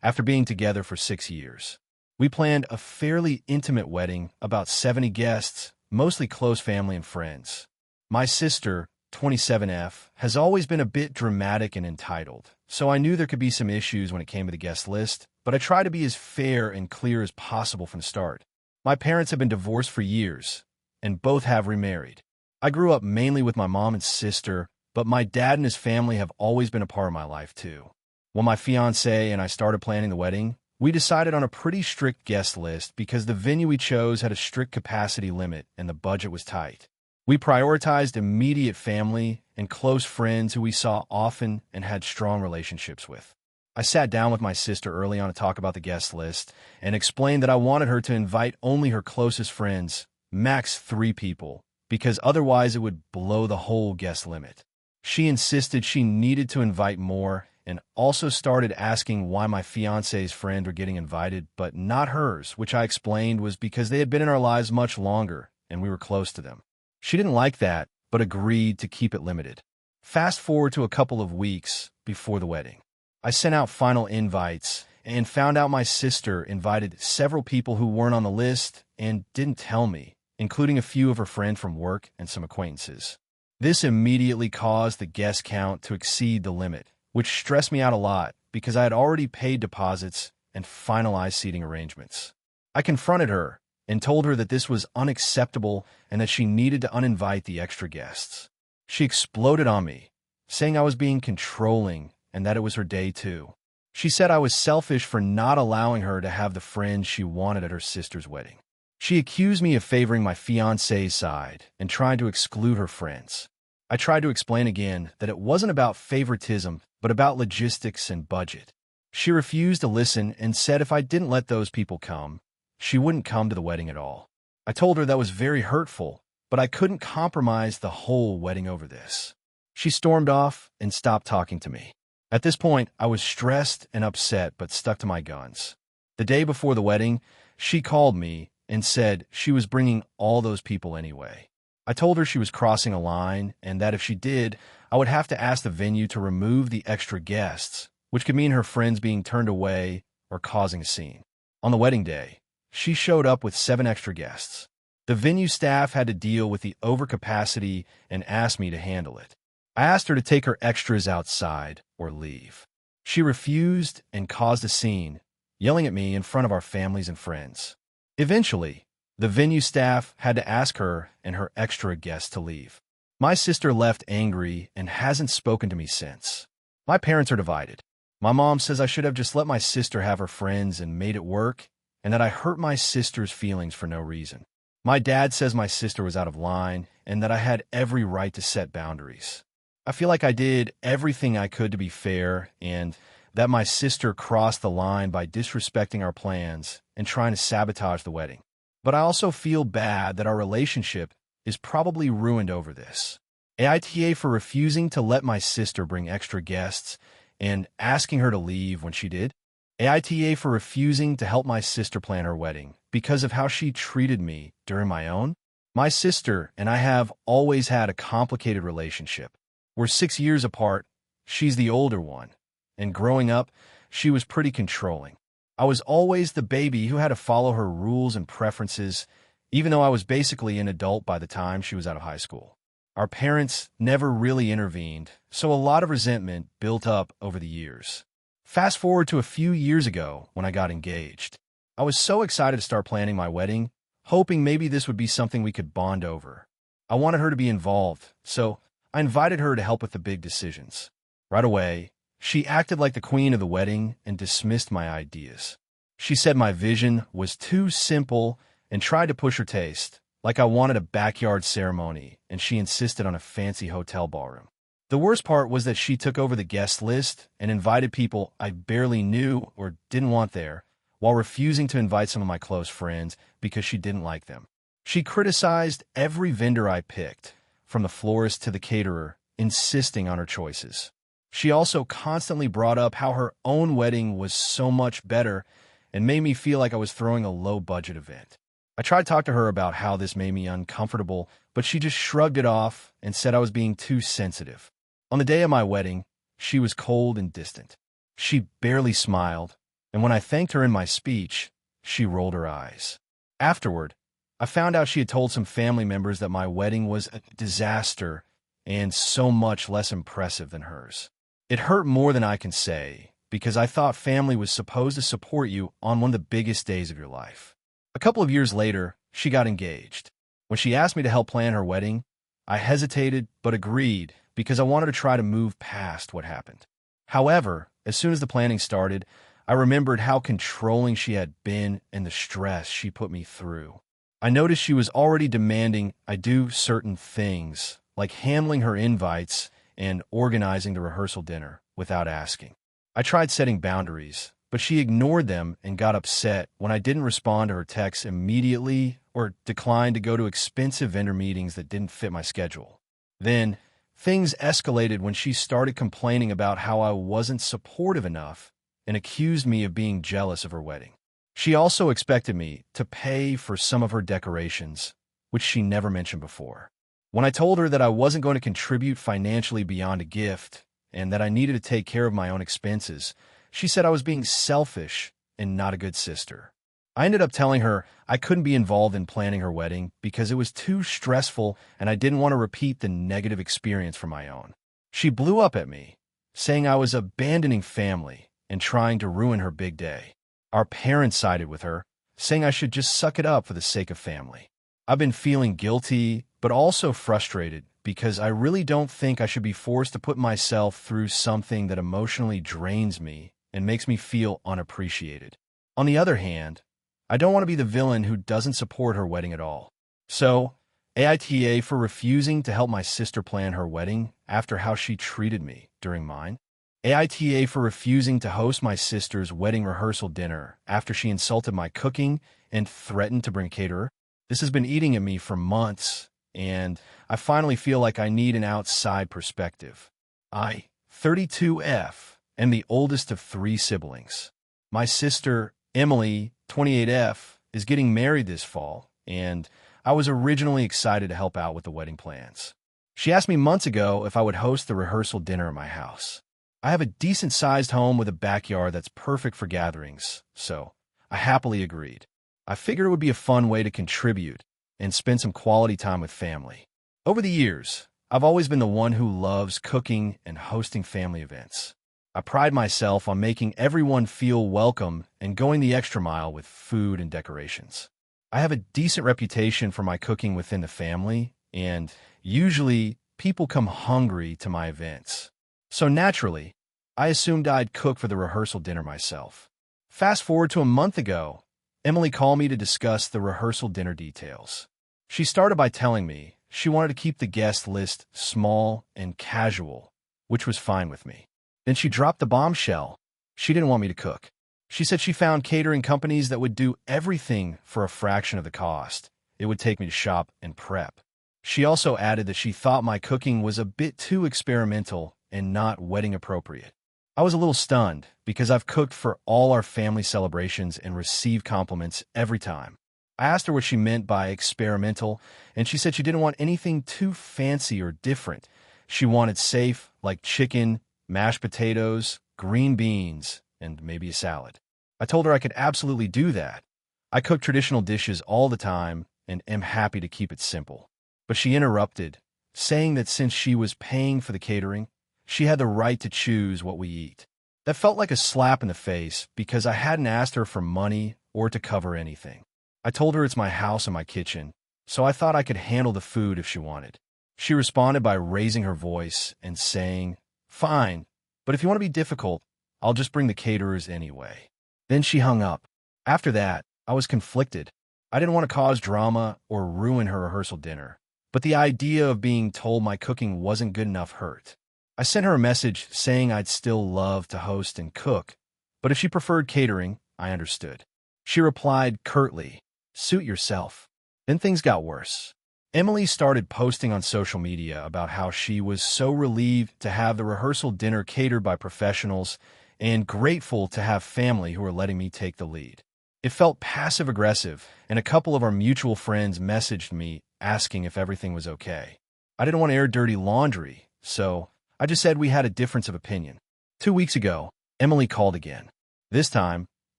after being together for 6 years. We planned a fairly intimate wedding, about 70 guests, mostly close family and friends. My sister, 27F, has always been a bit dramatic and entitled, so I knew there could be some issues when it came to the guest list, but I tried to be as fair and clear as possible from the start. My parents have been divorced for years, and both have remarried. I grew up mainly with my mom and sister, but my dad and his family have always been a part of my life too. When my fiancé and I started planning the wedding, we decided on a pretty strict guest list because the venue we chose had a strict capacity limit and the budget was tight. We prioritized immediate family and close friends who we saw often and had strong relationships with. I sat down with my sister early on to talk about the guest list and explained that I wanted her to invite only her closest friends, max 3 people, because otherwise it would blow the whole guest limit. She insisted she needed to invite more and also started asking why my fiancé's friends were getting invited, but not hers, which I explained was because they had been in our lives much longer and we were close to them. She didn't like that, but agreed to keep it limited. Fast forward to a couple of weeks before the wedding. I sent out final invites and found out my sister invited several people who weren't on the list and didn't tell me, including a few of her friends from work and some acquaintances. This immediately caused the guest count to exceed the limit, which stressed me out a lot because I had already paid deposits and finalized seating arrangements. I confronted her and told her that this was unacceptable and that she needed to uninvite the extra guests. She exploded on me, saying I was being controlling and that it was her day too. She said I was selfish for not allowing her to have the friends she wanted at her sister's wedding. She accused me of favoring my fiancé's side and trying to exclude her friends. I tried to explain again that it wasn't about favoritism, but about logistics and budget. She refused to listen and said if I didn't let those people come, she wouldn't come to the wedding at all. I told her that was very hurtful, but I couldn't compromise the whole wedding over this. She stormed off and stopped talking to me. At this point, I was stressed and upset, but stuck to my guns. The day before the wedding, she called me and said she was bringing all those people anyway. I told her she was crossing a line and that if she did, I would have to ask the venue to remove the extra guests, which could mean her friends being turned away or causing a scene. On the wedding day, she showed up with 7 extra guests. The venue staff had to deal with the overcapacity and asked me to handle it. I asked her to take her extras outside or leave. She refused and caused a scene, yelling at me in front of our families and friends. Eventually, the venue staff had to ask her and her extra guests to leave. My sister left angry and hasn't spoken to me since. My parents are divided. My mom says I should have just let my sister have her friends and made it work, and that I hurt my sister's feelings for no reason. My dad says my sister was out of line and that I had every right to set boundaries. I feel like I did everything I could to be fair and that my sister crossed the line by disrespecting our plans and trying to sabotage the wedding. But I also feel bad that our relationship is probably ruined over this. AITA for refusing to let my sister bring extra guests and asking her to leave when she did. AITA for refusing to help my sister plan her wedding because of how she treated me during my own. My sister and I have always had a complicated relationship. We're 6 years apart. She's the older one. And growing up, she was pretty controlling. I was always the baby who had to follow her rules and preferences, even though I was basically an adult by the time she was out of high school. Our parents never really intervened, so a lot of resentment built up over the years. Fast forward to a few years ago when I got engaged. I was so excited to start planning my wedding, hoping maybe this would be something we could bond over. I wanted her to be involved, so I invited her to help with the big decisions. Right away, she acted like the queen of the wedding and dismissed my ideas. She said my vision was too simple and tried to push her taste, like I wanted a backyard ceremony, and she insisted on a fancy hotel ballroom. The worst part was that she took over the guest list and invited people I barely knew or didn't want there, while refusing to invite some of my close friends because she didn't like them. She criticized every vendor I picked, from the florist to the caterer, insisting on her choices. She also constantly brought up how her own wedding was so much better and made me feel like I was throwing a low-budget event. I tried to talk to her about how this made me uncomfortable, but she just shrugged it off and said I was being too sensitive. On the day of my wedding, she was cold and distant. She barely smiled, and when I thanked her in my speech, she rolled her eyes. Afterward, I found out she had told some family members that my wedding was a disaster and so much less impressive than hers. It hurt more than I can say, because I thought family was supposed to support you on one of the biggest days of your life. A couple of years later, she got engaged. When she asked me to help plan her wedding, I hesitated but agreed because I wanted to try to move past what happened. However, as soon as the planning started, I remembered how controlling she had been and the stress she put me through. I noticed she was already demanding I do certain things, like handling her invites and organizing the rehearsal dinner, without asking. I tried setting boundaries, but she ignored them and got upset when I didn't respond to her texts immediately or declined to go to expensive vendor meetings that didn't fit my schedule. Then, things escalated when she started complaining about how I wasn't supportive enough and accused me of being jealous of her wedding. She also expected me to pay for some of her decorations, which she never mentioned before. When I told her that I wasn't going to contribute financially beyond a gift and that I needed to take care of my own expenses, she said I was being selfish and not a good sister. I ended up telling her I couldn't be involved in planning her wedding because it was too stressful and I didn't want to repeat the negative experience from my own. She blew up at me, saying I was abandoning family and trying to ruin her big day. Our parents sided with her, saying I should just suck it up for the sake of family. I've been feeling guilty, but also frustrated because I really don't think I should be forced to put myself through something that emotionally drains me and makes me feel unappreciated. On the other hand, I don't want to be the villain who doesn't support her wedding at all. So, AITA for refusing to help my sister plan her wedding after how she treated me during mine. AITA for refusing to host my sister's wedding rehearsal dinner after she insulted my cooking and threatened to bring a caterer. This has been eating at me for months, and I finally feel like I need an outside perspective. I, 32F, am the oldest of 3 siblings. My sister, Emily, 28F, is getting married this fall, and I was originally excited to help out with the wedding plans. She asked me months ago if I would host the rehearsal dinner at my house. I have a decent-sized home with a backyard that's perfect for gatherings, so I happily agreed. I figured it would be a fun way to contribute and spend some quality time with family. Over the years, I've always been the one who loves cooking and hosting family events. I pride myself on making everyone feel welcome and going the extra mile with food and decorations. I have a decent reputation for my cooking within the family, and usually people come hungry to my events. So naturally, I assumed I'd cook for the rehearsal dinner myself. Fast forward to a month ago, Emily called me to discuss the rehearsal dinner details. She started by telling me she wanted to keep the guest list small and casual, which was fine with me. Then she dropped the bombshell. She didn't want me to cook. She said she found catering companies that would do everything for a fraction of the cost it would take me to shop and prep. She also added that she thought my cooking was a bit too experimental and not wedding appropriate. I was a little stunned because I've cooked for all our family celebrations and received compliments every time. I asked her what she meant by experimental, and she said she didn't want anything too fancy or different. She wanted safe, like chicken, mashed potatoes, green beans, and maybe a salad. I told her I could absolutely do that. I cook traditional dishes all the time and am happy to keep it simple. But she interrupted, saying that since she was paying for the catering, she had the right to choose what we eat. That felt like a slap in the face because I hadn't asked her for money or to cover anything. I told her it's my house and my kitchen, so I thought I could handle the food if she wanted. She responded by raising her voice and saying, "Fine, but if you want to be difficult, I'll just bring the caterers anyway." Then she hung up. After that, I was conflicted. I didn't want to cause drama or ruin her rehearsal dinner, but the idea of being told my cooking wasn't good enough hurt. I sent her a message saying I'd still love to host and cook, but if she preferred catering, I understood. She replied curtly, "Suit yourself." Then things got worse. Emily started posting on social media about how she was so relieved to have the rehearsal dinner catered by professionals and grateful to have family who were letting me take the lead. It felt passive-aggressive, and a couple of our mutual friends messaged me asking if everything was okay. I didn't want to air dirty laundry, so I just said we had a difference of opinion. 2 weeks ago, Emily called again. This time,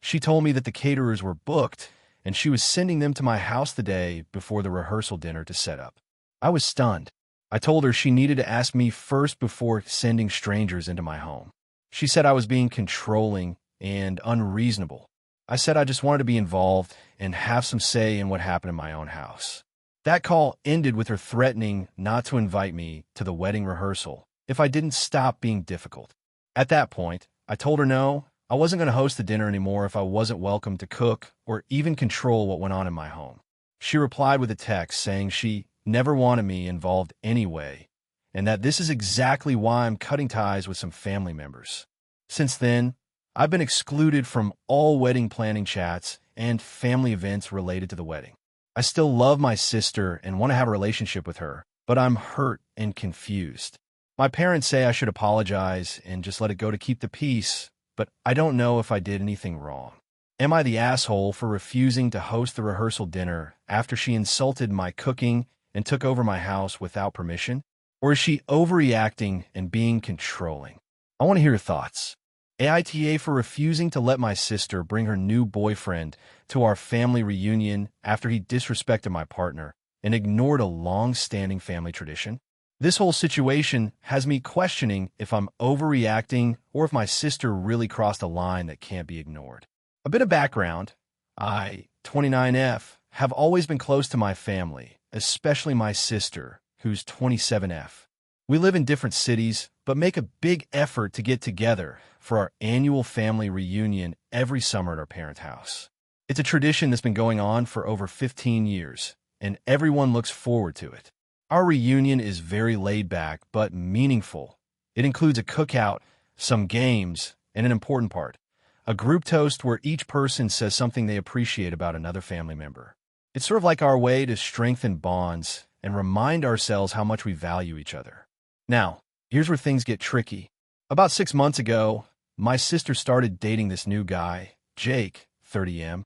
she told me that the caterers were booked and she was sending them to my house the day before the rehearsal dinner to set up. I was stunned. I told her she needed to ask me first before sending strangers into my home. She said I was being controlling and unreasonable. I said I just wanted to be involved and have some say in what happened in my own house. That call ended with her threatening not to invite me to the wedding rehearsal if I didn't stop being difficult. At that point, I told her no, I wasn't going to host the dinner anymore if I wasn't welcome to cook or even control what went on in my home. She replied with a text saying she never wanted me involved anyway, and that this is exactly why I'm cutting ties with some family members. Since then, I've been excluded from all wedding planning chats and family events related to the wedding. I still love my sister and want to have a relationship with her, but I'm hurt and confused. My parents say I should apologize and just let it go to keep the peace, but I don't know if I did anything wrong. Am I the asshole for refusing to host the rehearsal dinner after she insulted my cooking and took over my house without permission? Or is she overreacting and being controlling? I want to hear your thoughts. AITA for refusing to let my sister bring her new boyfriend to our family reunion after he disrespected my partner and ignored a long-standing family tradition. This whole situation has me questioning if I'm overreacting or if my sister really crossed a line that can't be ignored. A bit of background. I, 29F, have always been close to my family, especially my sister, who's 27F. We live in different cities, but make a big effort to get together for our annual family reunion every summer at our parents' house. It's a tradition that's been going on for over 15 years, and everyone looks forward to it. Our reunion is very laid back but meaningful. It includes a cookout, some games, and an important part, a group toast where each person says something they appreciate about another family member. It's sort of like our way to strengthen bonds and remind ourselves how much we value each other. Now, here's where things get tricky. About 6 months ago, my sister started dating this new guy, Jake, 30M.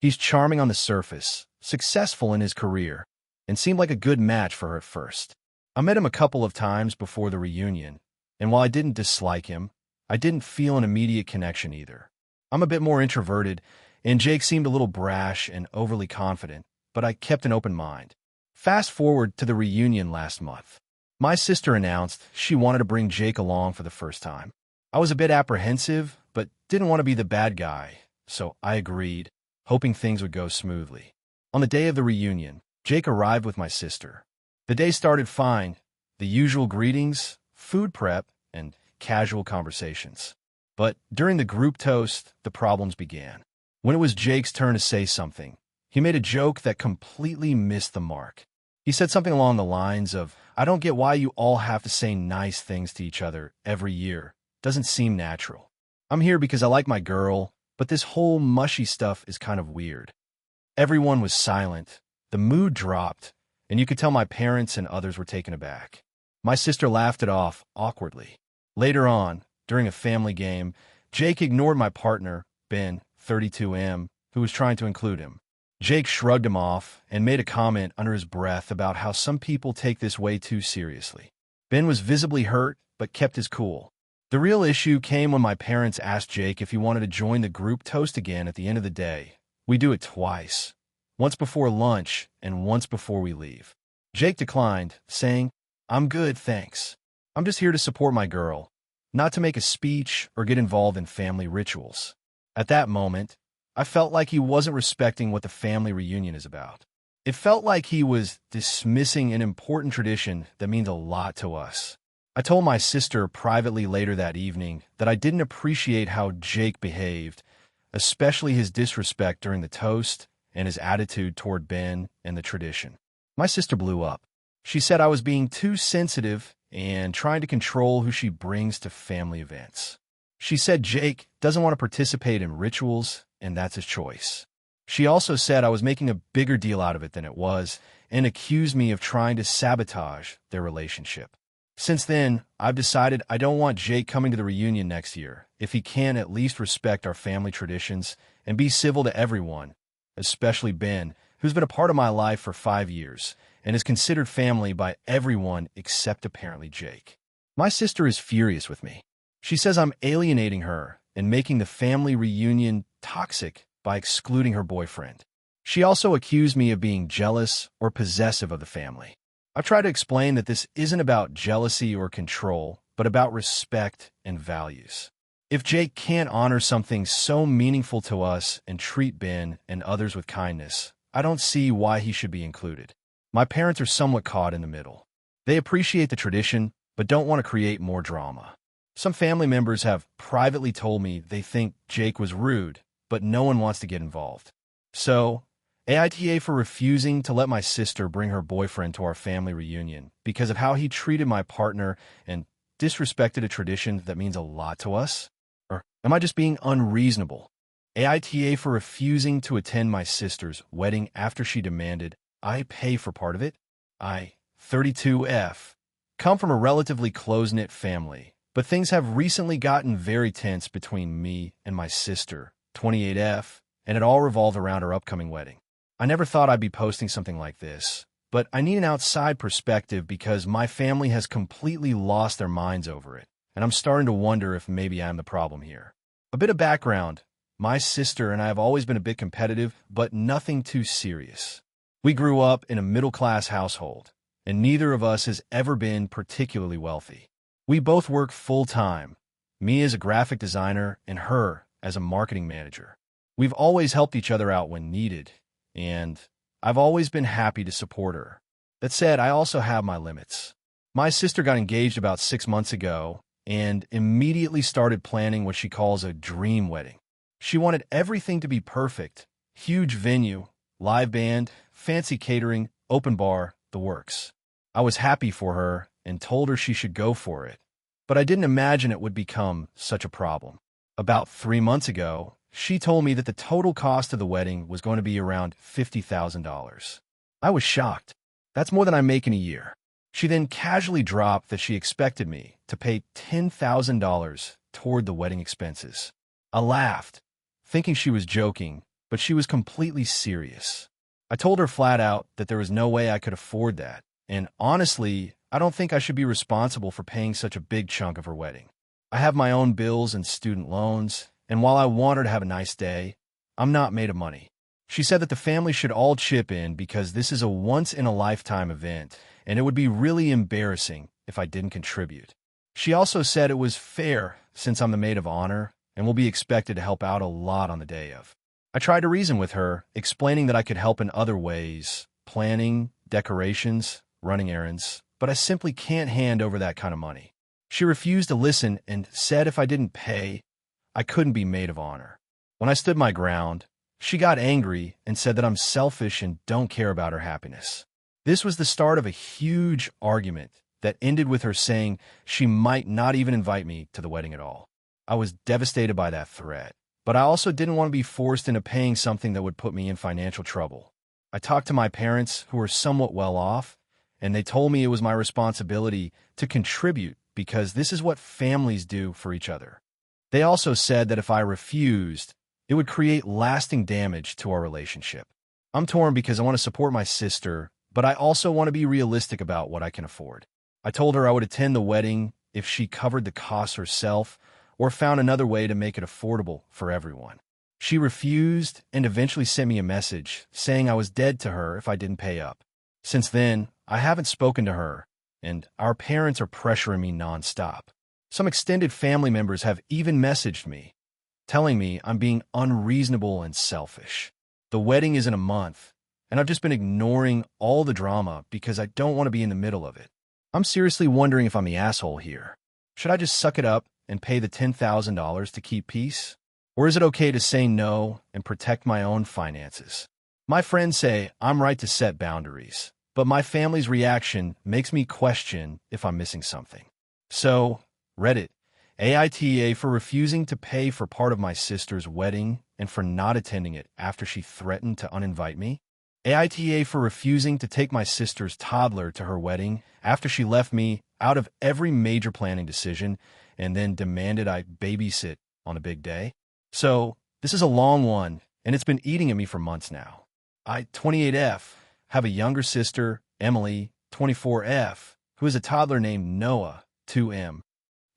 He's charming on the surface, successful in his career, and seemed like a good match for her at first. I met him a couple of times before the reunion, and while I didn't dislike him, I didn't feel an immediate connection either. I'm a bit more introverted, and Jake seemed a little brash and overly confident, but I kept an open mind. Fast forward to the reunion last month. My sister announced she wanted to bring Jake along for the first time. I was a bit apprehensive, but didn't want to be the bad guy, so I agreed, hoping things would go smoothly. On the day of the reunion, Jake arrived with my sister. The day started fine, the usual greetings, food prep, and casual conversations. But during the group toast, the problems began. When it was Jake's turn to say something, he made a joke that completely missed the mark. He said something along the lines of, "I don't get why you all have to say nice things to each other every year. Doesn't seem natural. I'm here because I like my girl, but this whole mushy stuff is kind of weird." Everyone was silent. The mood dropped, and you could tell my parents and others were taken aback. My sister laughed it off awkwardly. Later on, during a family game, Jake ignored my partner, Ben, 32M, who was trying to include him. Jake shrugged him off and made a comment under his breath about how some people take this way too seriously. Ben was visibly hurt, but kept his cool. The real issue came when my parents asked Jake if he wanted to join the group toast again at the end of the day. We do it twice. Once before lunch and once before we leave. Jake declined, saying, "I'm good, thanks. I'm just here to support my girl, not to make a speech or get involved in family rituals." At that moment, I felt like he wasn't respecting what the family reunion is about. It felt like he was dismissing an important tradition that means a lot to us. I told my sister privately later that evening that I didn't appreciate how Jake behaved, especially his disrespect during the toast and his attitude toward Ben and the tradition. My sister blew up. She said I was being too sensitive and trying to control who she brings to family events. She said Jake doesn't want to participate in rituals, and that's his choice. She also said I was making a bigger deal out of it than it was and accused me of trying to sabotage their relationship. Since then, I've decided I don't want Jake coming to the reunion next year if he can at least respect our family traditions and be civil to everyone, especially Ben, who's been a part of my life for 5 years and is considered family by everyone except apparently Jake. My sister is furious with me. She says I'm alienating her and making the family reunion toxic by excluding her boyfriend. She also accused me of being jealous or possessive of the family. I've tried to explain that this isn't about jealousy or control, but about respect and values. If Jake can't honor something so meaningful to us and treat Ben and others with kindness, I don't see why he should be included. My parents are somewhat caught in the middle. They appreciate the tradition, but don't want to create more drama. Some family members have privately told me they think Jake was rude, but no one wants to get involved. So, AITA for refusing to let my sister bring her boyfriend to our family reunion because of how he treated my partner and disrespected a tradition that means a lot to us? Or am I just being unreasonable? AITA for refusing to attend my sister's wedding after she demanded I pay for part of it? I, 32F, come from a relatively close-knit family, but things have recently gotten very tense between me and my sister, 28F, and it all revolved around our upcoming wedding. I never thought I'd be posting something like this, but I need an outside perspective because my family has completely lost their minds over it, and I'm starting to wonder if maybe I'm the problem here. A bit of background. My sister and I have always been a bit competitive, but nothing too serious. We grew up in a middle-class household, and neither of us has ever been particularly wealthy. We both work full-time, me as a graphic designer and her as a marketing manager. We've always helped each other out when needed, and I've always been happy to support her. That said, I also have my limits. My sister got engaged about 6 months ago and immediately started planning what she calls a dream wedding. She wanted everything to be perfect: huge venue, live band, fancy catering, open bar, the works. I was happy for her and told her she should go for it, but I didn't imagine it would become such a problem. About 3 months ago, she told me that the total cost of the wedding was going to be around $50,000. I was shocked. That's more than I make in a year. She then casually dropped that she expected me to pay $10,000 toward the wedding expenses. I laughed, thinking she was joking, but she was completely serious. I told her flat out that there was no way I could afford that, and honestly, I don't think I should be responsible for paying such a big chunk of her wedding. I have my own bills and student loans, and while I want her to have a nice day, I'm not made of money. She said that the family should all chip in because this is a once-in-a-lifetime event, and it would be really embarrassing if I didn't contribute. She also said it was fair since I'm the maid of honor and will be expected to help out a lot on the day of. I tried to reason with her, explaining that I could help in other ways: planning, decorations, running errands, but I simply can't hand over that kind of money. She refused to listen and said if I didn't pay, I couldn't be maid of honor. When I stood my ground, she got angry and said that I'm selfish and don't care about her happiness. This was the start of a huge argument that ended with her saying she might not even invite me to the wedding at all. I was devastated by that threat, but I also didn't want to be forced into paying something that would put me in financial trouble. I talked to my parents, who are somewhat well off, and they told me it was my responsibility to contribute because this is what families do for each other. They also said that if I refused, it would create lasting damage to our relationship. I'm torn because I want to support my sister, but I also want to be realistic about what I can afford. I told her I would attend the wedding if she covered the costs herself or found another way to make it affordable for everyone. She refused and eventually sent me a message saying I was dead to her if I didn't pay up. Since then, I haven't spoken to her, and our parents are pressuring me nonstop. Some extended family members have even messaged me, telling me I'm being unreasonable and selfish. The wedding is in a month, and I've just been ignoring all the drama because I don't want to be in the middle of it. I'm seriously wondering if I'm the asshole here. Should I just suck it up and pay the $10,000 to keep peace? Or is it okay to say no and protect my own finances? My friends say I'm right to set boundaries, but my family's reaction makes me question if I'm missing something. So, Reddit, AITA for refusing to pay for part of my sister's wedding and for not attending it after she threatened to uninvite me. AITA for refusing to take my sister's toddler to her wedding after she left me out of every major planning decision and then demanded I babysit on a big day. So, this is a long one, and it's been eating at me for months now. I, 28F, have a younger sister, Emily, 24F, who is a toddler named Noah, 2M.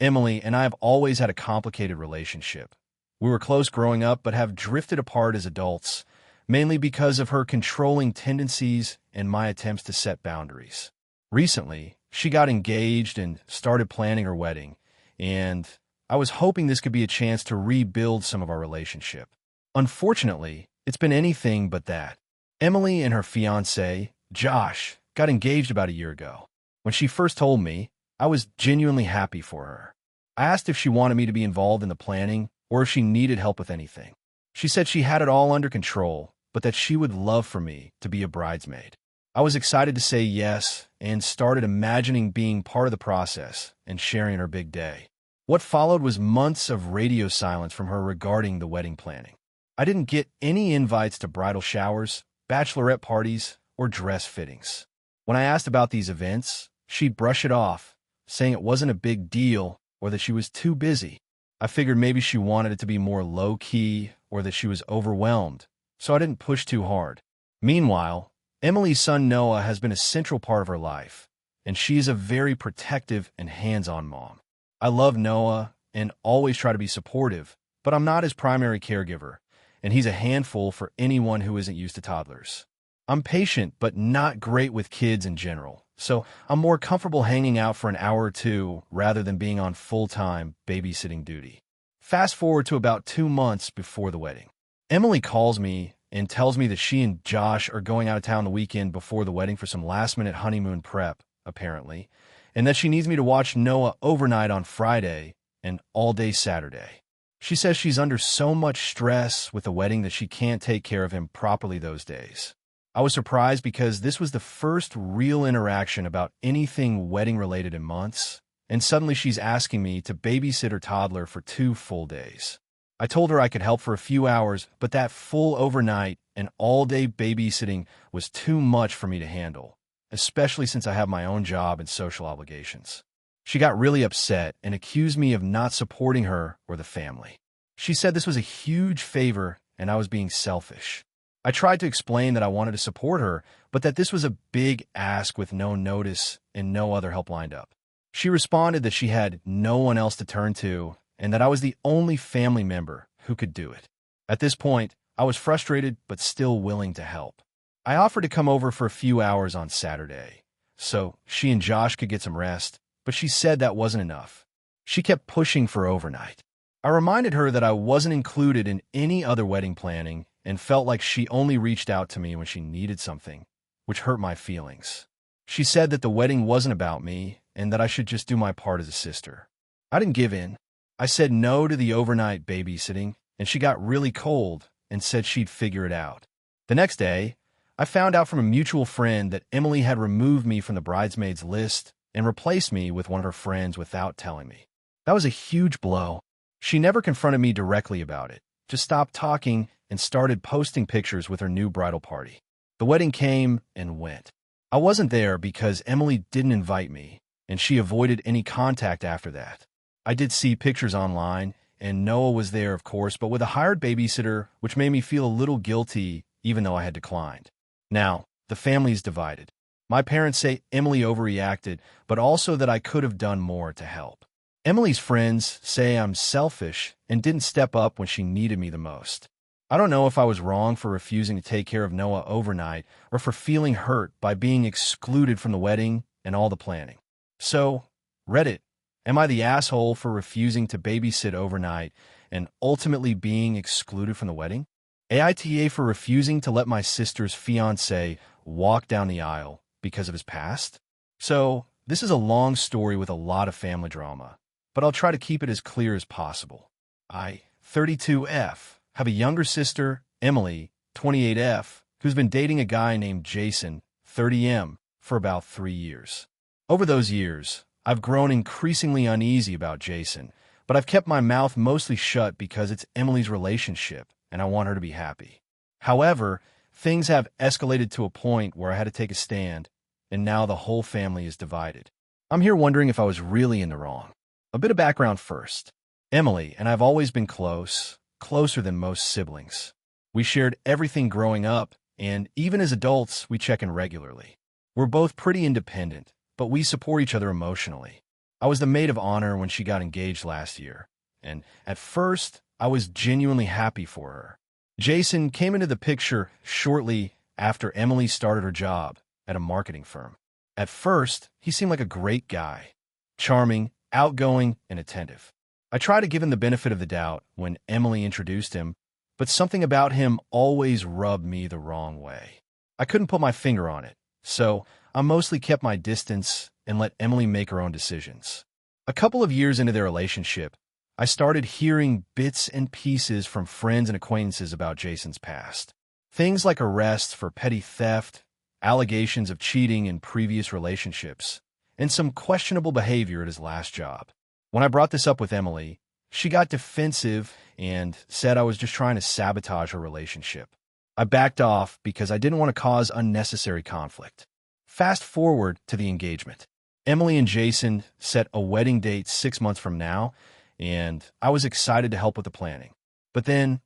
Emily and I have always had a complicated relationship. We were close growing up but have drifted apart as adults, mainly because of her controlling tendencies and my attempts to set boundaries. Recently, she got engaged and started planning her wedding, and I was hoping this could be a chance to rebuild some of our relationship. Unfortunately, it's been anything but that. Emily and her fiancé, Josh, got engaged about a year ago. When she first told me, I was genuinely happy for her. I asked if she wanted me to be involved in the planning or if she needed help with anything. She said she had it all under control, but that she would love for me to be a bridesmaid. I was excited to say yes and started imagining being part of the process and sharing her big day. What followed was months of radio silence from her regarding the wedding planning. I didn't get any invites to bridal showers, bachelorette parties, or dress fittings. When I asked about these events, she'd brush it off, saying it wasn't a big deal or that she was too busy. I figured maybe she wanted it to be more low-key or that she was overwhelmed, so I didn't push too hard. Meanwhile, Emily's son Noah has been a central part of her life, and she is a very protective and hands-on mom. I love Noah and always try to be supportive, but I'm not his primary caregiver, and he's a handful for anyone who isn't used to toddlers. I'm patient but not great with kids in general, so I'm more comfortable hanging out for an hour or two rather than being on full-time babysitting duty. Fast forward to about 2 months before the wedding. Emily calls me and tells me that she and Josh are going out of town the weekend before the wedding for some last-minute honeymoon prep, apparently, and that she needs me to watch Noah overnight on Friday and all day Saturday. She says she's under so much stress with the wedding that she can't take care of him properly those days. I was surprised because this was the first real interaction about anything wedding-related in months, and suddenly she's asking me to babysit her toddler for 2 full days. I told her I could help for a few hours, but that full overnight and all-day babysitting was too much for me to handle, especially since I have my own job and social obligations. She got really upset and accused me of not supporting her or the family. She said this was a huge favor and I was being selfish. I tried to explain that I wanted to support her, but that this was a big ask with no notice and no other help lined up. She responded that she had no one else to turn to and that I was the only family member who could do it. At this point, I was frustrated but still willing to help. I offered to come over for a few hours on Saturday, so she and Josh could get some rest, but she said that wasn't enough. She kept pushing for overnight. I reminded her that I wasn't included in any other wedding planning and felt like she only reached out to me when she needed something, which hurt my feelings. She said that the wedding wasn't about me and that I should just do my part as a sister. I didn't give in. I said no to the overnight babysitting, and she got really cold and said she'd figure it out. The next day, I found out from a mutual friend that Emily had removed me from the bridesmaids list and replaced me with one of her friends without telling me. That was a huge blow. She never confronted me directly about it, just stopped talking and started posting pictures with her new bridal party. The wedding came and went. I wasn't there because Emily didn't invite me, and she avoided any contact after that. I did see pictures online, and Noah was there, of course, but with a hired babysitter, which made me feel a little guilty even though I had declined. Now, the family's divided. My parents say Emily overreacted, but also that I could have done more to help. Emily's friends say I'm selfish and didn't step up when she needed me the most. I don't know if I was wrong for refusing to take care of Noah overnight or for feeling hurt by being excluded from the wedding and all the planning. So, Reddit, am I the asshole for refusing to babysit overnight and ultimately being excluded from the wedding? AITA for refusing to let my sister's fiancé walk down the aisle because of his past? So, this is a long story with a lot of family drama, but I'll try to keep it as clear as possible. I, 32F, have a younger sister, Emily, 28F, who's been dating a guy named Jason, 30M, for about 3 years. Over those years, I've grown increasingly uneasy about Jason, but I've kept my mouth mostly shut because it's Emily's relationship, and I want her to be happy. However, things have escalated to a point where I had to take a stand, and now the whole family is divided. I'm here wondering if I was really in the wrong. A bit of background first. Emily and I have always been close, closer than most siblings. We shared everything growing up, and even as adults, we check in regularly. We're both pretty independent, but we support each other emotionally. I was the maid of honor when she got engaged last year, and at first, I was genuinely happy for her. Jason came into the picture shortly after Emily started her job at a marketing firm. At first, he seemed like a great guy, charming, outgoing, and attentive. I tried to give him the benefit of the doubt when Emily introduced him, but something about him always rubbed me the wrong way. I couldn't put my finger on it, so I mostly kept my distance and let Emily make her own decisions. A couple of years into their relationship, I started hearing bits and pieces from friends and acquaintances about Jason's past. Things like arrests for petty theft, allegations of cheating in previous relationships, and some questionable behavior at his last job. When I brought this up with Emily, she got defensive and said I was just trying to sabotage her relationship. I backed off because I didn't want to cause unnecessary conflict. Fast forward to the engagement. Emily and Jason set a wedding date 6 months from now, and I was excited to help with the planning. But then,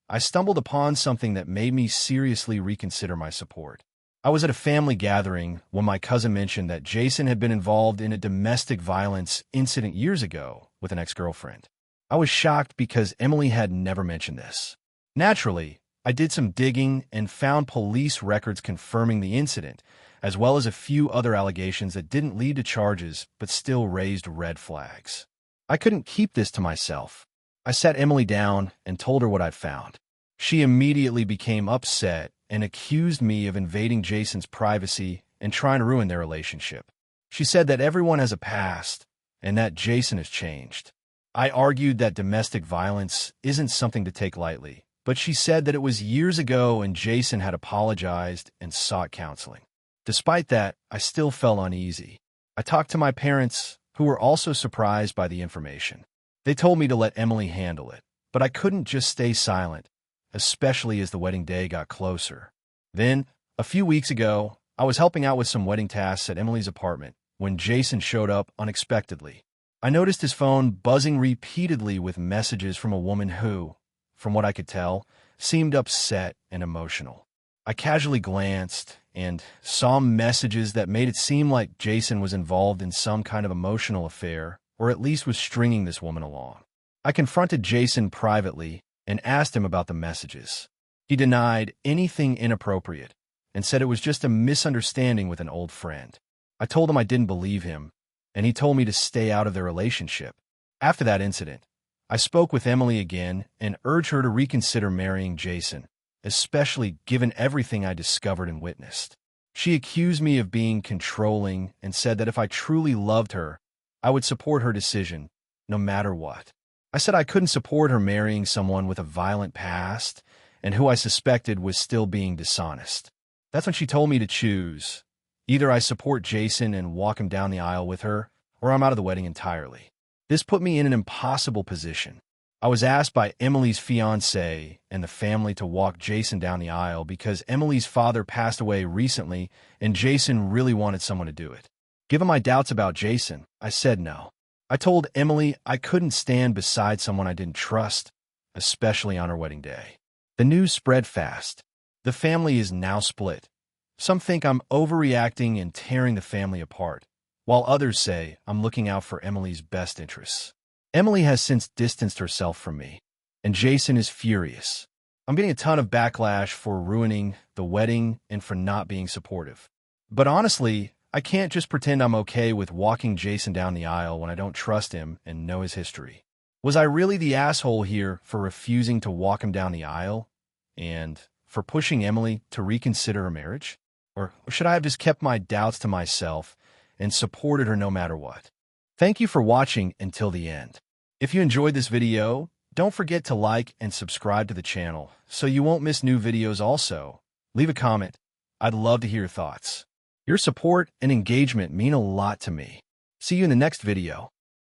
I stumbled upon something that made me seriously reconsider my support. I was at a family gathering when my cousin mentioned that Jason had been involved in a domestic violence incident years ago with an ex-girlfriend. I was shocked because Emily had never mentioned this. Naturally, I did some digging and found police records confirming the incident, as well as a few other allegations that didn't lead to charges but still raised red flags. I couldn't keep this to myself. I sat Emily down and told her what I'd found. She immediately became upset and accused me of invading Jason's privacy and trying to ruin their relationship. She said that everyone has a past and that Jason has changed. I argued that domestic violence isn't something to take lightly, but she said that it was years ago and Jason had apologized and sought counseling. Despite that, I still felt uneasy. I talked to my parents, who were also surprised by the information. They told me to let Emily handle it, but I couldn't just stay silent, especially as the wedding day got closer. Then, a few weeks ago, I was helping out with some wedding tasks at Emily's apartment when Jason showed up unexpectedly. I noticed his phone buzzing repeatedly with messages from a woman who, from what I could tell, seemed upset and emotional. I casually glanced and saw messages that made it seem like Jason was involved in some kind of emotional affair, or at least was stringing this woman along. I confronted Jason privately and asked him about the messages. He denied anything inappropriate and said it was just a misunderstanding with an old friend. I told him I didn't believe him, and he told me to stay out of their relationship. After that incident, I spoke with Emily again and urged her to reconsider marrying Jason, especially given everything I discovered and witnessed. She accused me of being controlling and said that if I truly loved her, I would support her decision, no matter what. I said I couldn't support her marrying someone with a violent past and who I suspected was still being dishonest. That's when she told me to choose. Either I support Jason and walk him down the aisle with her, or I'm out of the wedding entirely. This put me in an impossible position. I was asked by Emily's fiancé and the family to walk Jason down the aisle because Emily's father passed away recently and Jason really wanted someone to do it. Given my doubts about Jason, I said no. I told Emily I couldn't stand beside someone I didn't trust, especially on her wedding day. The news spread fast. The family is now split. Some think I'm overreacting and tearing the family apart, while others say I'm looking out for Emily's best interests. Emily has since distanced herself from me, and Jason is furious. I'm getting a ton of backlash for ruining the wedding and for not being supportive. But honestly, I can't just pretend I'm okay with walking Jason down the aisle when I don't trust him and know his history. Was I really the asshole here for refusing to walk him down the aisle and for pushing Emily to reconsider her marriage? Or should I have just kept my doubts to myself and supported her no matter what? Thank you for watching until the end. If you enjoyed this video, don't forget to like and subscribe to the channel so you won't miss new videos also. Leave a comment. I'd love to hear your thoughts. Your support and engagement mean a lot to me. See you in the next video.